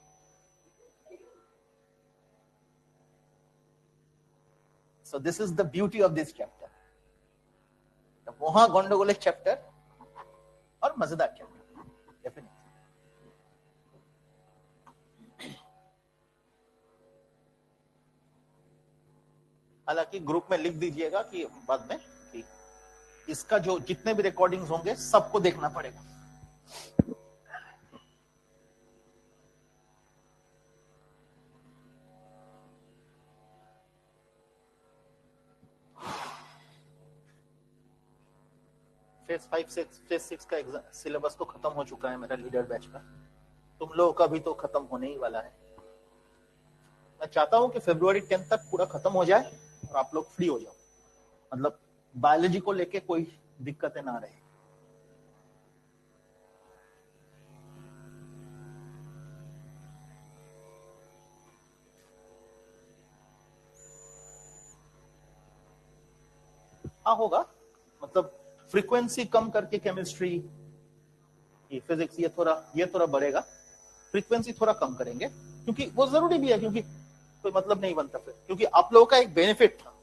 So this is the beauty of this chapter. मोहा गंडगोल चैप्टर और मजेदार चैप्टर डेफिनेटली। हालांकि ग्रुप में लिख दीजिएगा कि बाद में कि इसका जो जितने भी रिकॉर्डिंग्स होंगे सबको देखना पड़ेगा। फेज 5 से फेज 6 का एग्जाम सिलेबस तो खत्म हो चुका है मेरा लीडर बैच का, तुम लोगों का भी तो खत्म होने ही वाला है। मैं चाहता हूं कि फरवरी 10 तक पूरा खत्म हो जाए और आप लोग फ्री हो जाओ, मतलब बायोलॉजी को लेके कोई दिक्कतें ना रहे। हाँ होगा, मतलब फ्रीक्वेंसी कम करके केमिस्ट्री, ये फिजिक्स, ये थोड़ा बढ़ेगा, फ्रीक्वेंसी थोड़ा कम करेंगे, क्योंकि वो जरूरी भी है, क्योंकि कोई मतलब नहीं बनता फिर, क्योंकि आप लोगों का एक बेनिफिट था,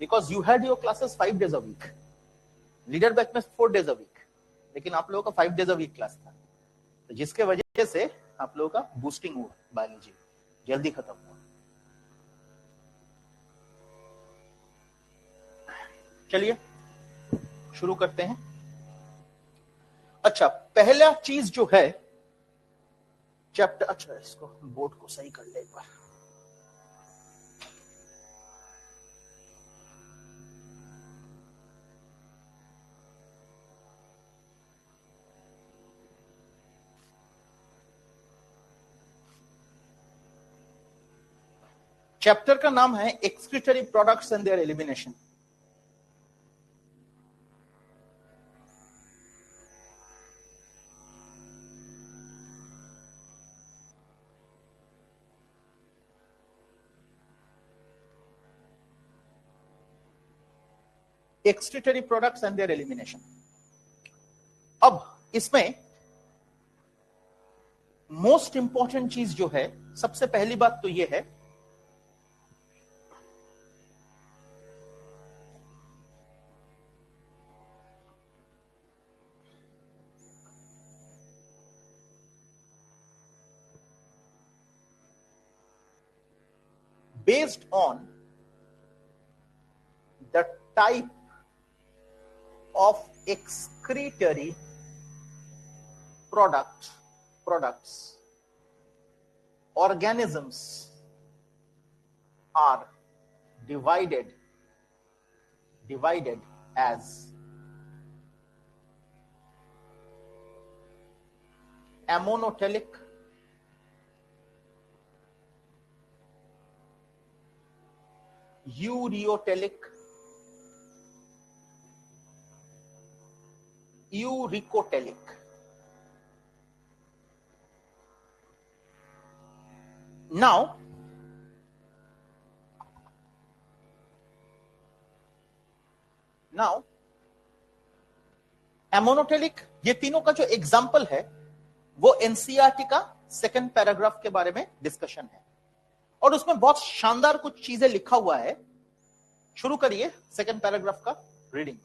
because you had your classes 5 days a week, leader batch में 4 डेज अ वीक, लेकिन आप लोगों का 5 डेज अ वीक क्लास था, तो जिसके वजह से आप लोगों का बूस्टिंग हुआ, बायोलॉजी जल्दी खत्म हुआ। चलिए शुरू करते हैं। अच्छा, पहला चीज जो है चैप्टर, अच्छा इसको बोर्ड को सही कर ले एक बार। चैप्टर का नाम है excretory products and there elimination. Excretory products and there elimination. अब इसमें मोस्ट इंपॉर्टेंट चीज जो है, सबसे पहली बात तो यह है based on the type of excretory products organisms are divided as ammonotelic, ureotelic, uricotelic. Now ammonotelic, ये तीनों का जो एग्जाम्पल है वो एनसीईआरटी का सेकंड पैराग्राफ के बारे में डिस्कशन है, और उसमें बहुत शानदार कुछ चीजें लिखा हुआ है। शुरू करिए सेकंड पैराग्राफ का रीडिंग।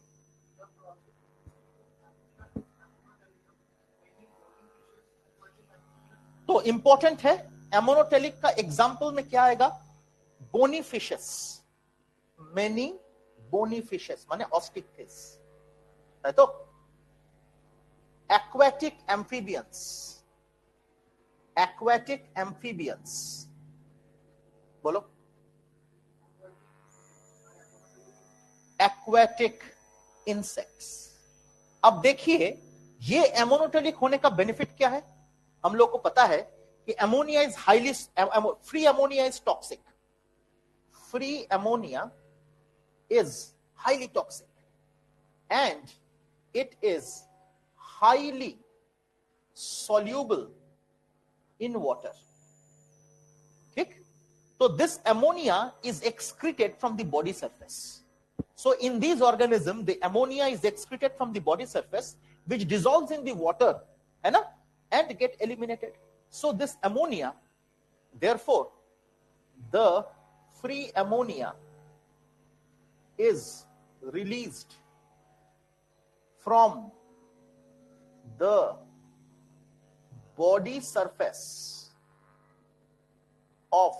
तो इंपॉर्टेंट है, एमोनोटेलिक का एग्जाम्पल में क्या आएगा? Bony fishes, many bony fishes माने ऑस्टिक फिश है, तो एक्वेटिक एम्फीबियंस बोलो, एक्वेटिक इंसेक्ट्स। अब देखिए ये एमोनोटेलिक होने का बेनिफिट क्या है। हम लोग को पता है कि ammonia is highly free, ammonia is toxic, free ammonia is highly toxic and it is highly soluble in water. ठीक, so this ammonia is excreted from the body surface. So in these organisms the ammonia is excreted from the body surface which dissolves in the water, है ना, and get eliminated. So this ammonia, therefore the free ammonia is released from the body surface of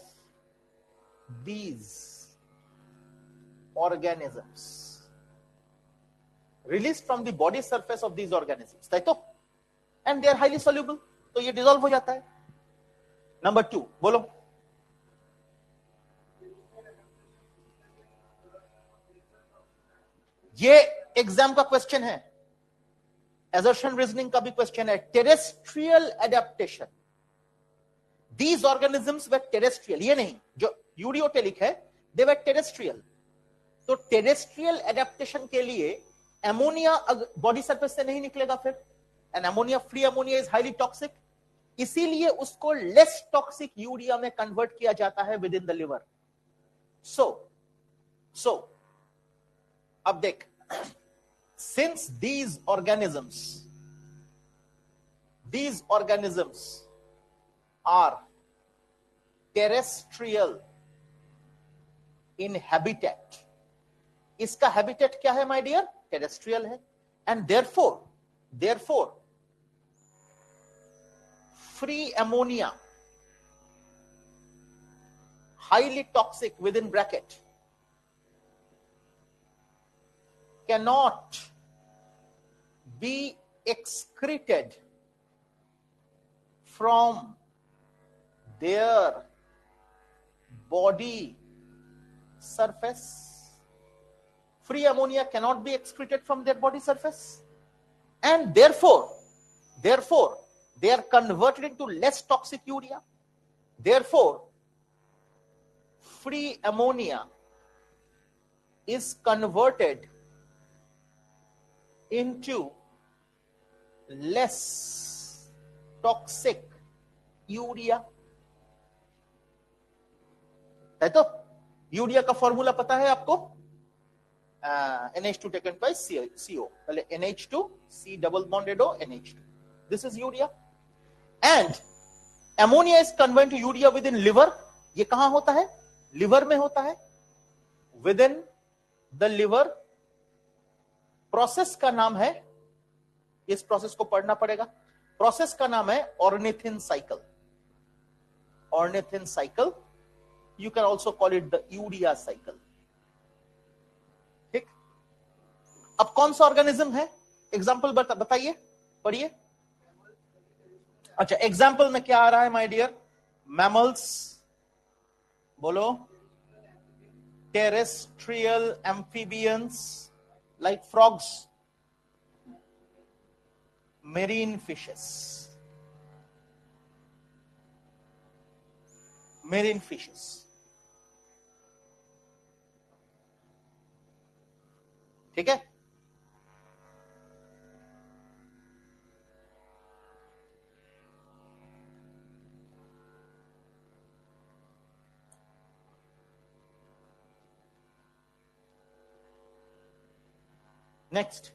these organisms, released from the body surface of these organisms, तो and they are highly soluble, तो ये dissolve हो जाता है। Number 2 बोलो। ये exam का question है, assertion reasoning का भी क्वेश्चन है, terrestrial adaptation, these organisms were terrestrial, ये नहीं जो यूरियोटेलिक है, they were terrestrial। तो टेरेस्ट्रियल एडेप्टेशन के लिए एमोनिया बॉडी सरफेस से नहीं निकलेगा, फिर and ammonia, free ammonia is highly toxic, इसीलिए उसको लेस टॉक्सिक यूरिया में कन्वर्ट किया जाता है विद इन द लिवर। सो अब देख, since these organisms are terrestrial in habitat, इसका हैबिटेट क्या है माय डियर? टेरेस्ट्रियल है, and therefore free ammonia highly toxic with in bracket cannot be excreted from their body surface. Free ammonia cannot be excreted from their body surface, and therefore they are converted into less toxic urea. Therefore free ammonia is converted into less toxic urea। है तो urea का formula पता है आपको? NH2 taken by CO, पहले NH2 C double bonded O NH2, this is urea, and ammonia is converted to urea within liver। ये कहां होता है? लिवर में होता है, within the liver। प्रोसेस का नाम है, इस प्रोसेस को पढ़ना पड़ेगा, प्रोसेस का नाम है ornithine cycle. Ornithine cycle, you can also call it the urea cycle। ठीक, अब कौन सा ऑर्गेनिज्म है? एग्जाम्पल बताइए, पढ़िए। अच्छा, एग्जाम्पल में क्या आ रहा है माय डियर? मैमल्स, बोलो। Terrestrial amphibians like frogs, marine fishes, ठीक है। Next,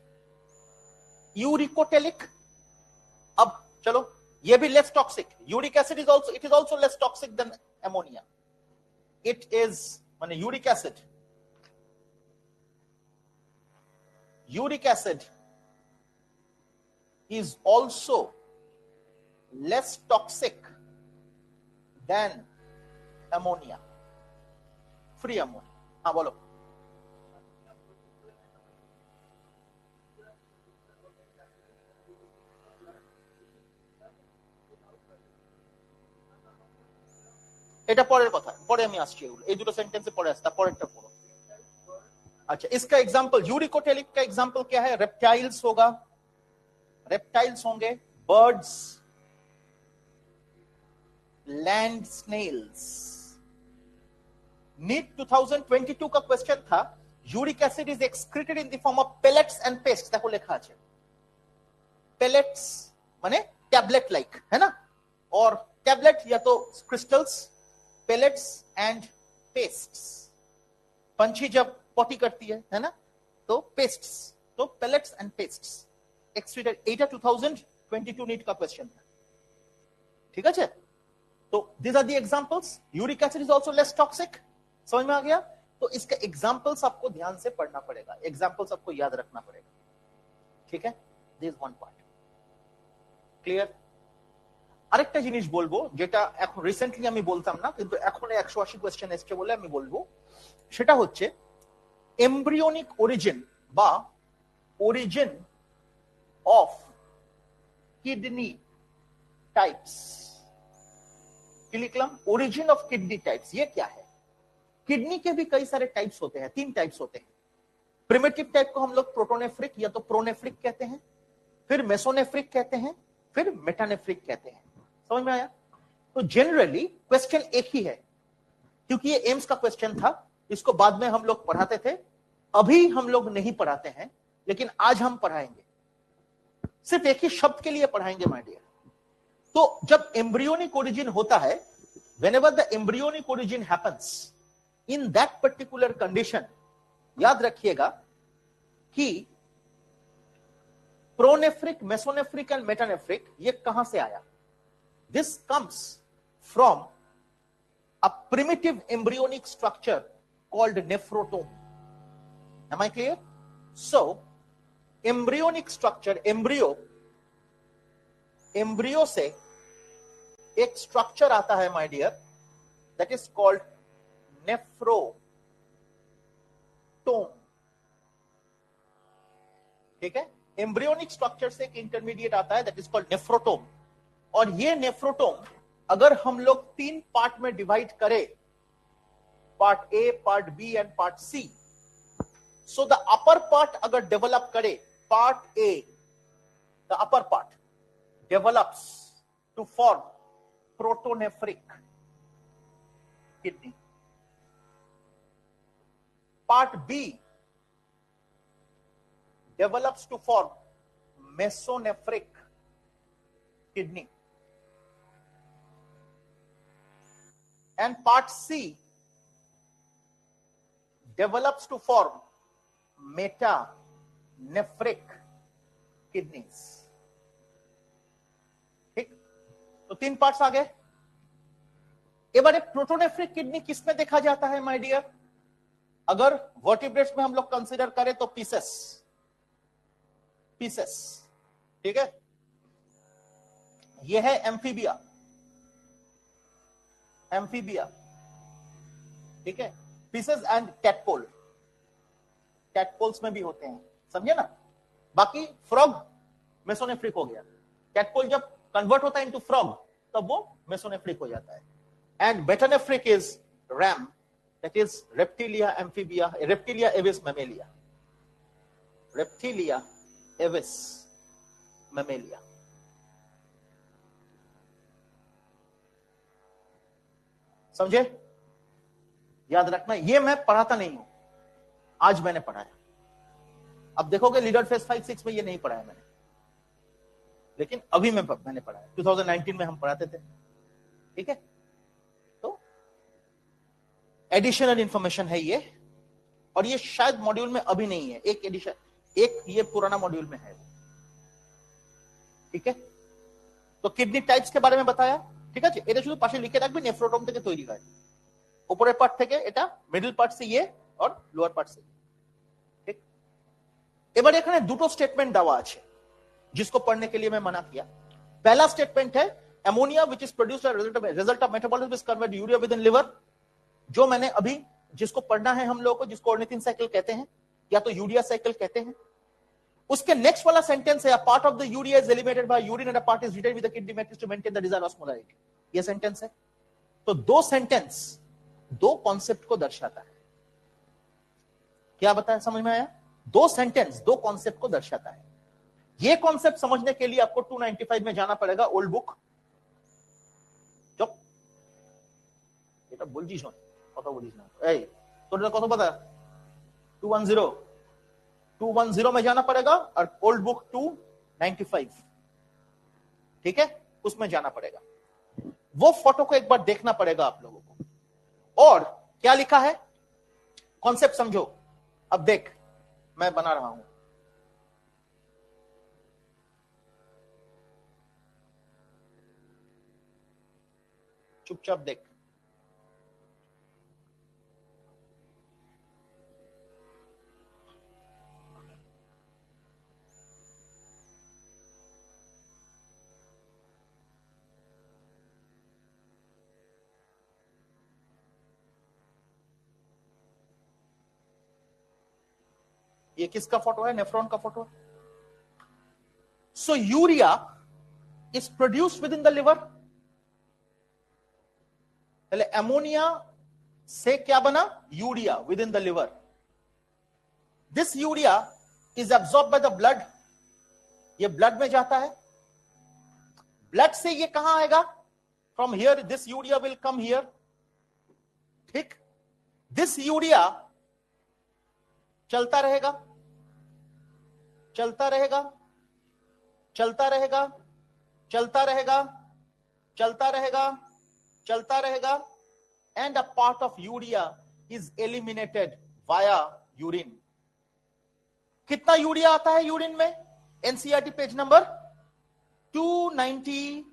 uricotelic. अब चलो, ये भी less toxic. Uric acid is also, it is also less toxic than ammonia. It is, माने uric acid is also less toxic than ammonia, free ammonia। हाँ बोलो। এটা পরের কথা, পরে আমি আসছি, এগুলো এই দুটো সেন্টেন্সে পরে আসছে, পরেরটা পড়ো। अच्छा, इसका एग्जांपल, यूरिकोटेलिक का एग्जांपल क्या है? रेप्टाइल्स होगा, रेप्टाइल्स होंगे, बर्ड्स, लैंड स्नेल्स। नीट 2022 का क्वेश्चन था, uric acid is excreted in the form of pellets and paste. देखो लिखा है पेलेट्स माने टैबलेट लाइक, है ना, और टैबलेट या तो क्रिस्टल्स, पेलेट्स एंड पेस्ट्स। पंछी जब पॉटी करती है ना, तो पेस्ट्स, तो pellets and pests excreted. 2022 NEET का क्वेश्चन था, ठीक है। तो these are the examples। Uric acid is also less toxic, समझ में आ गया? तो इसका एग्जाम्पल्स आपको ध्यान से पढ़ना पड़ेगा, एग्जाम्पल्स आपको याद रखना पड़ेगा, ठीक है। This one part clear. আরেকটা জিনিস বলবো, যেটা এখন রিসেন্টলি আমি বলতাম না, কিন্তু এখন 180 কোশ্চেন এসছে বলে আমি বলবো, সেটা হচ্ছে এমব্রিওনিক অরিজিন বা অরিজিন অফ কিডনি टाइप्स। क्या लिखलाम? Origin of kidney types. ये क्या है? किडनी के भी कई सारे टाइप्स होते हैं, 3 टाइप्स होते हैं। प्रिमिटिव टाइप को हम लोग प्रोटोनेफ्रिक या तो प्रोनेफ्रिक कहते हैं, फिर मेसोनेफ्रिक कहते हैं, फिर मेटानेफ्रिक कहते हैं। समझ में आया? तो जनरली क्वेश्चन एक ही है, क्योंकि ये एम्स का क्वेश्चन था, इसको बाद में हम लोग पढ़ाते थे, अभी हम लोग नहीं पढ़ाते हैं, लेकिन आज हम पढ़ाएंगे, सिर्फ एक ही शब्द के लिए पढ़ाएंगे माय डियर। तो जब एम्ब्रियोनिक ओरिजिन होता है, whenever the embryonic origin happens in that particular condition, याद रखिएगा कि प्रोनेफ्रिक, मेसोनेफ्रिक एंड मेटानेफ्रिक ये कहां से आया? This comes from a primitive embryonic structure called nephrotome. Am I clear? So embryonic structure, embryo से एक स्ट्रक्चर आता है my dear, that is called nephrotome. ठीक है, एम्ब्रियोनिक स्ट्रक्चर से एक इंटरमीडिएट आता है दैट इज कॉल्ड नेफ्रोटोम। और ये नेफ्रोटोम अगर हम लोग 3 पार्ट में डिवाइड करें, part A, part B and part C, so the upper part अगर डेवलप करे, part A, the upper part develops to form protonephric kidney. Part B develops to form mesonephric kidney. And part C develops to form metanephric kidneys. तो 3 parts आ गए। एक बार प्रोटोनेफ्रिक kidney किसमें देखा जाता है my dear? अगर वर्टिब्रेट्स में हम लोग कंसीडर करें तो पीसेस, ठीक है, यह है एम्फीबिया, ठीक है, पीसेस एंड कैटपोल्स में भी होते हैं, समझे ना? बाकी फ्रॉग मेसोनेफ्रिक हो गया, कैटपोल जब कन्वर्ट होता है इनटू फ्रॉग तब वो मेसोनेफ्रिक हो जाता है। And metanephric is RAM, that is reptilia amphibia, reptilia Aves Mammalia, reptilia Aves Mammalia. समझे? याद रखना, ये मैं पढ़ाता नहीं हूं, आज मैंने पढ़ाया। अब देखोगे लीडर फेज 5-6 में ये नहीं पढ़ाया मैंने, लेकिन अभी मैंने पढ़ा है, 2019 में हम पढ़ाते थे। ठीक है, तो एडिशनल इंफॉर्मेशन है ये, और ये शायद मॉड्यूल में अभी नहीं है, एक एडिशन, एक ये पुराना मॉड्यूल में है। ठीक है, तो किडनी टाइप्स के बारे में बताया। ঠিক আছে, এটা শুধু পাশে লিখে রাখবেন, নেফ্রোটম থেকে তৈরি হয়, উপরের পার্ট থেকে এটা, মিডল পার্ট से ये और লোয়ার পার্ট से। ঠিক, এবারে এখানে দুটো স্টেটমেন্ট দেওয়া আছে जिसको पढ़ने के लिए मैं मना किया। पहला स्टेटमेंट है ammonia which is produced as result of metabolism is converted to urea with in liver, जो मैंने अभी जिसको पढ़ना है हम लोगों को, जिसको ऑर्निथिन साइकिल कहते हैं या तो यूरिया साइकिल कहते हैं। उसके नेक्स्ट वाला सेंटेंस है, a part of the urea is eliminated by urine and a part is retained with the kidney matrix to maintain the desired osmolarity. ये सेंटेंस है। तो दो सेंटेंस दो कॉन्सेप्ट को दर्शाता है। क्या बताया, समझ में आया? दो सेंटेंस दो कॉन्सेप्ट को दर्शाता है। ये कॉन्सेप्ट समझने के लिए आपको 295 में जाना पड़ेगा, ओल्ड बुक। जो এটা বলছিস না, কথা বলিস না, এই তোর কত पता? 210 में जाना पड़ेगा, और ओल्ड बुक 295, ठीक है, उसमें जाना पड़ेगा। वो फोटो को एक बार देखना पड़ेगा आप लोगों को। और क्या लिखा है, कॉन्सेप्ट समझो। अब देख, मैं बना रहा हूं, चुपचाप देख। ये किसका फोटो है? नेफ्रॉन का फोटो है। So urea is produced within the liver. पहले अमोनिया से क्या बना? Urea with in the liver. This urea is absorb by the blood ये ब्लड में जाता है, ब्लड से ये कहां आएगा, from here this urea will come here, ठीक, दिस यूरिया चलता रहेगा, चलता रहेगा, चलता रहेगा, चलता रहेगा, चलता रहेगा, चलता रहेगा, and a part of urea is eliminated via urine. कितना यूरिया आता है यूरिन में, एनसीईआरटी पेज नंबर 296,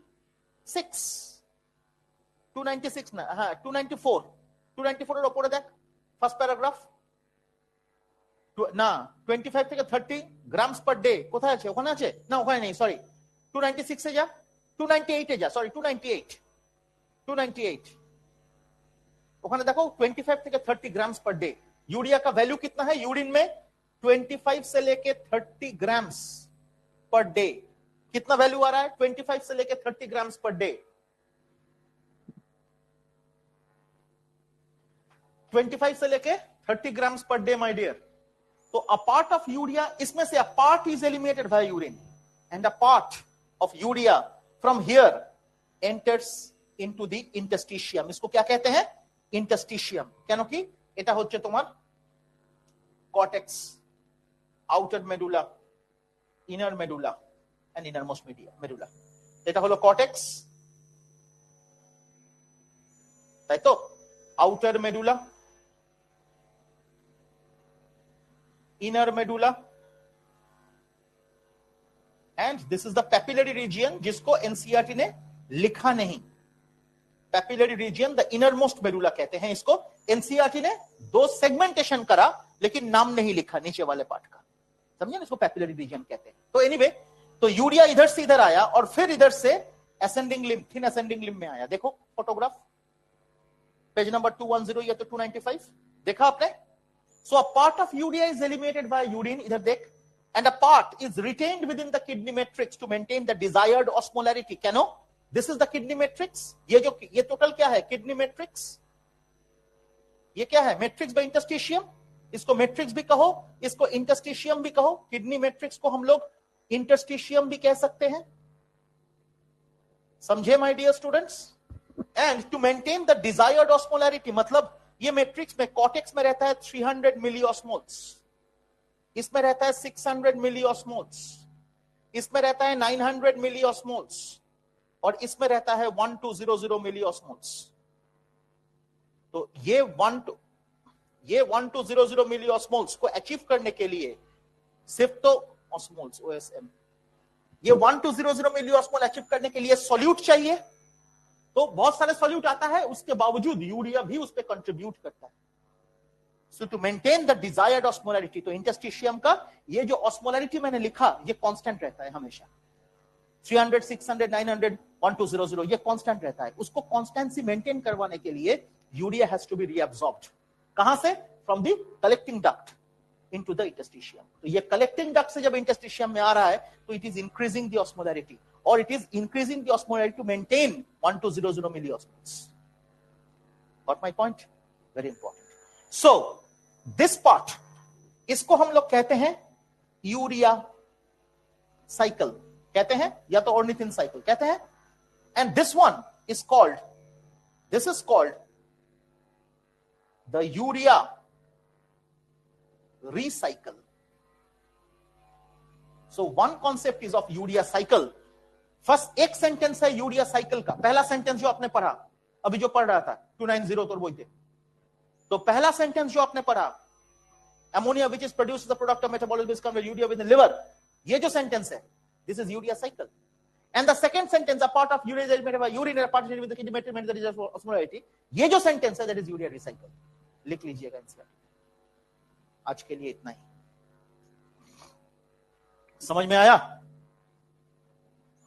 296 না, হ্যাঁ 294, 294 এর উপরে দেখ ফার্স্ট প্যারাগ্রাফ না, 25 থেকে 30 গ্রামস পার ডে কোথায় আছে, ওখানে আছে না, ওখানে নেই, সরি 296 এ যা, 298 এ যা, সরি 298, 298 ওখানে দেখো 25 থেকে 30 ग्राम्स पर डे। यूरिया का वैल्यू कितना है यूरिन में, 25 से लेके 30 ग्राम्स पर डे। कितना वैल्यू आ रहा है 25 से लेके 30 ग्राम्स पर डे, 25 से लेके 30 grams per day my dear. तो अ पार्ट ऑफ यूरिया, इसमें से अ part is eliminated by urine and a part of urea from here enters into the interstitium. इसको क्या कहते हैं, इंटरस्टिशियम। কেন কি এটা হচ্ছে তোমার cortex, outer medulla, inner medulla and innermost medulla. এটা হলো কর্টেক্স, তাই তো, outer medulla, inner medulla, and this is the papillary region जिसको एनसीईआरटी ने लिखा नहीं। Papillary region the inner most medulla कहते हैं इसको। एनसीईआरटी ने दो सेगमेंटेशन करा लेकिन नाम नहीं लिखा नीचे वाले पार्ट का, समझे ना, इसको पैपिलरी रीजियन कहते हैं। तो एनीवे, तो यूरिया इधर से इधर आया और फिर इधर से ascending limb, thin ascending limb में आया। देखो फोटोग्राफ पेज नंबर 210 या तो 295, देखा आपने। So a part of urea is eliminated by urine, इधर देख, and a part is retained within the kidney matrix to maintain the desired osmolarity. क्या no, this is the kidney matrix। ये total क्या है, किडनी मैट्रिक्स। ये क्या है, matrix by interstitium. इसको मैट्रिक्स भी कहो, इसको इंटरस्टिशियम भी कहो। किडनी मैट्रिक्स को हम लोग इंटरस्टिशियम भी कह सकते हैं, समझे my dear students. And to maintain the desired osmolarity, मतलब ये मैट्रिक्स में, कॉर्टेक्स में रहता है 300 मिली ऑस्मोल्स, इसमें रहता है 600 मिली ऑस्मोल्स, इसमें रहता है 900 मिली ऑस्मोल्स, और इसमें रहता है 1200 मिली ऑस्मोल्स। तो ये 1200 मिली ऑस्मोल्स को अचीव करने के लिए सिर्फ तो ऑस्मोल्स, ओएसएम, ये 1200 मिली ऑस्मोल अचीव करने के लिए सॉल्यूट चाहिए। तो बहुत सारे सॉल्यूट आता है, उसके बावजूद यूरिया भी उस पर कंट्रीब्यूट करता है। So to maintain the desired osmolarity, तो इंटरस्टिशियम का ये जो ऑस्मोलैरिटी मैंने लिखा ये कांस्टेंट रहता है हमेशा, 300, 600, 900, 1200, ये कांस्टेंट रहता है। उसको कांस्टेंसी मेंटेन करवाने के लिए urea has to be reabsorbed. कहां से, from the collecting duct into the interstitium. तो ये कलेक्टिंग डक्ट से जब इंटरस्टिशियम में आ रहा है तो it is increasing the osmolarity, or it is increasing the osmolarity to maintain 1200 milliosmoles. Got my point? Very important. So this part, इसको हम लोग कहते हैं यूरिया साइकिल कहते हैं, या तो ऑर्निथिन साइकिल कहते हैं। and this one is called, this is called the urea recycle. So one concept is of urea cycle. First एक सेंटेंस है यूरिया साइकिल का, पहला सेंटेंस जो आपने पढ़ा, अभी जो पढ़ रहा था 290 तो बोलते, तो पहला सेंटेंस जो आपने पढ़ा, ammonia which is produced the product of metabolism is converted urea with the liver, ये जो सेंटेंस है this is urea cycle. And the second sentence, a part of urea is eliminated by urine and part with the kidney maintain the reserve osmolarity, ये जो sentence है that is urea recycle. लिख लीजिएगा इनसे। आज के लिए इतना ही, समझ में आया।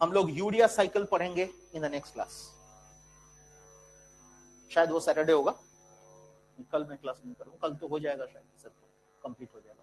हम लोग यूरिया साइकिल पढ़ेंगे इन द नेक्स्ट क्लास, शायद वो सैटरडे होगा, कल मैं क्लास नहीं करूंगा, कल तो हो जाएगा शायद, सब कंप्लीट हो जाएगा।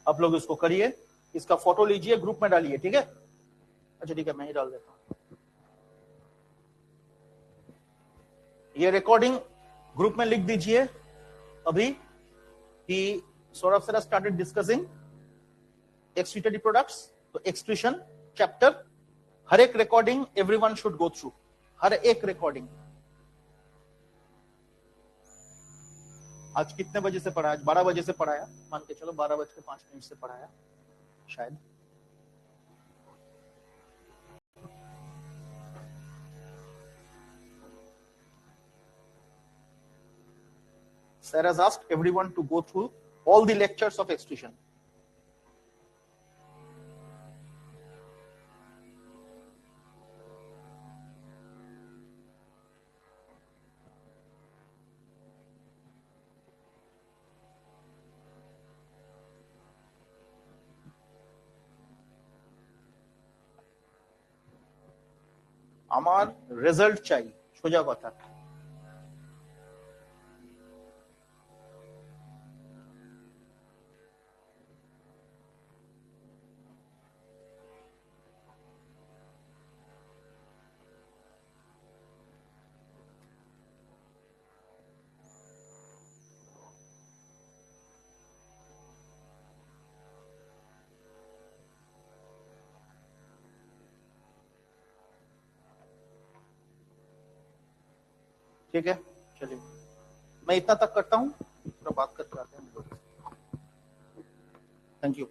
आप लोग इसको करिए, इसका फोटो लीजिए, ग्रुप में डालिए, ठीक है? अच्छा ठीक है, मैं ही डाल देता हूं। ये रिकॉर्डिंग ग्रुप में लिख दीजिए अभी कि Saurabh sir started discussing excretory products. तो एक्सट्रूशन चैप्टर, हर एक recording everyone should go through, हर एक रिकॉर्डिंग। आज कितने बजे से पढ़ाया? आज 12 बजे से पढ़ाया, मान के चलो 12:05 से पढ़ाया शायद। Sir has asked everyone to go through all the lectures of extrusion. আমার রেজাল্ট চাই, সোজা কথা। ठीक है, चलिए मैं इतना तक करता हूँ, थोड़ा बात करके आते हैं। Thank you.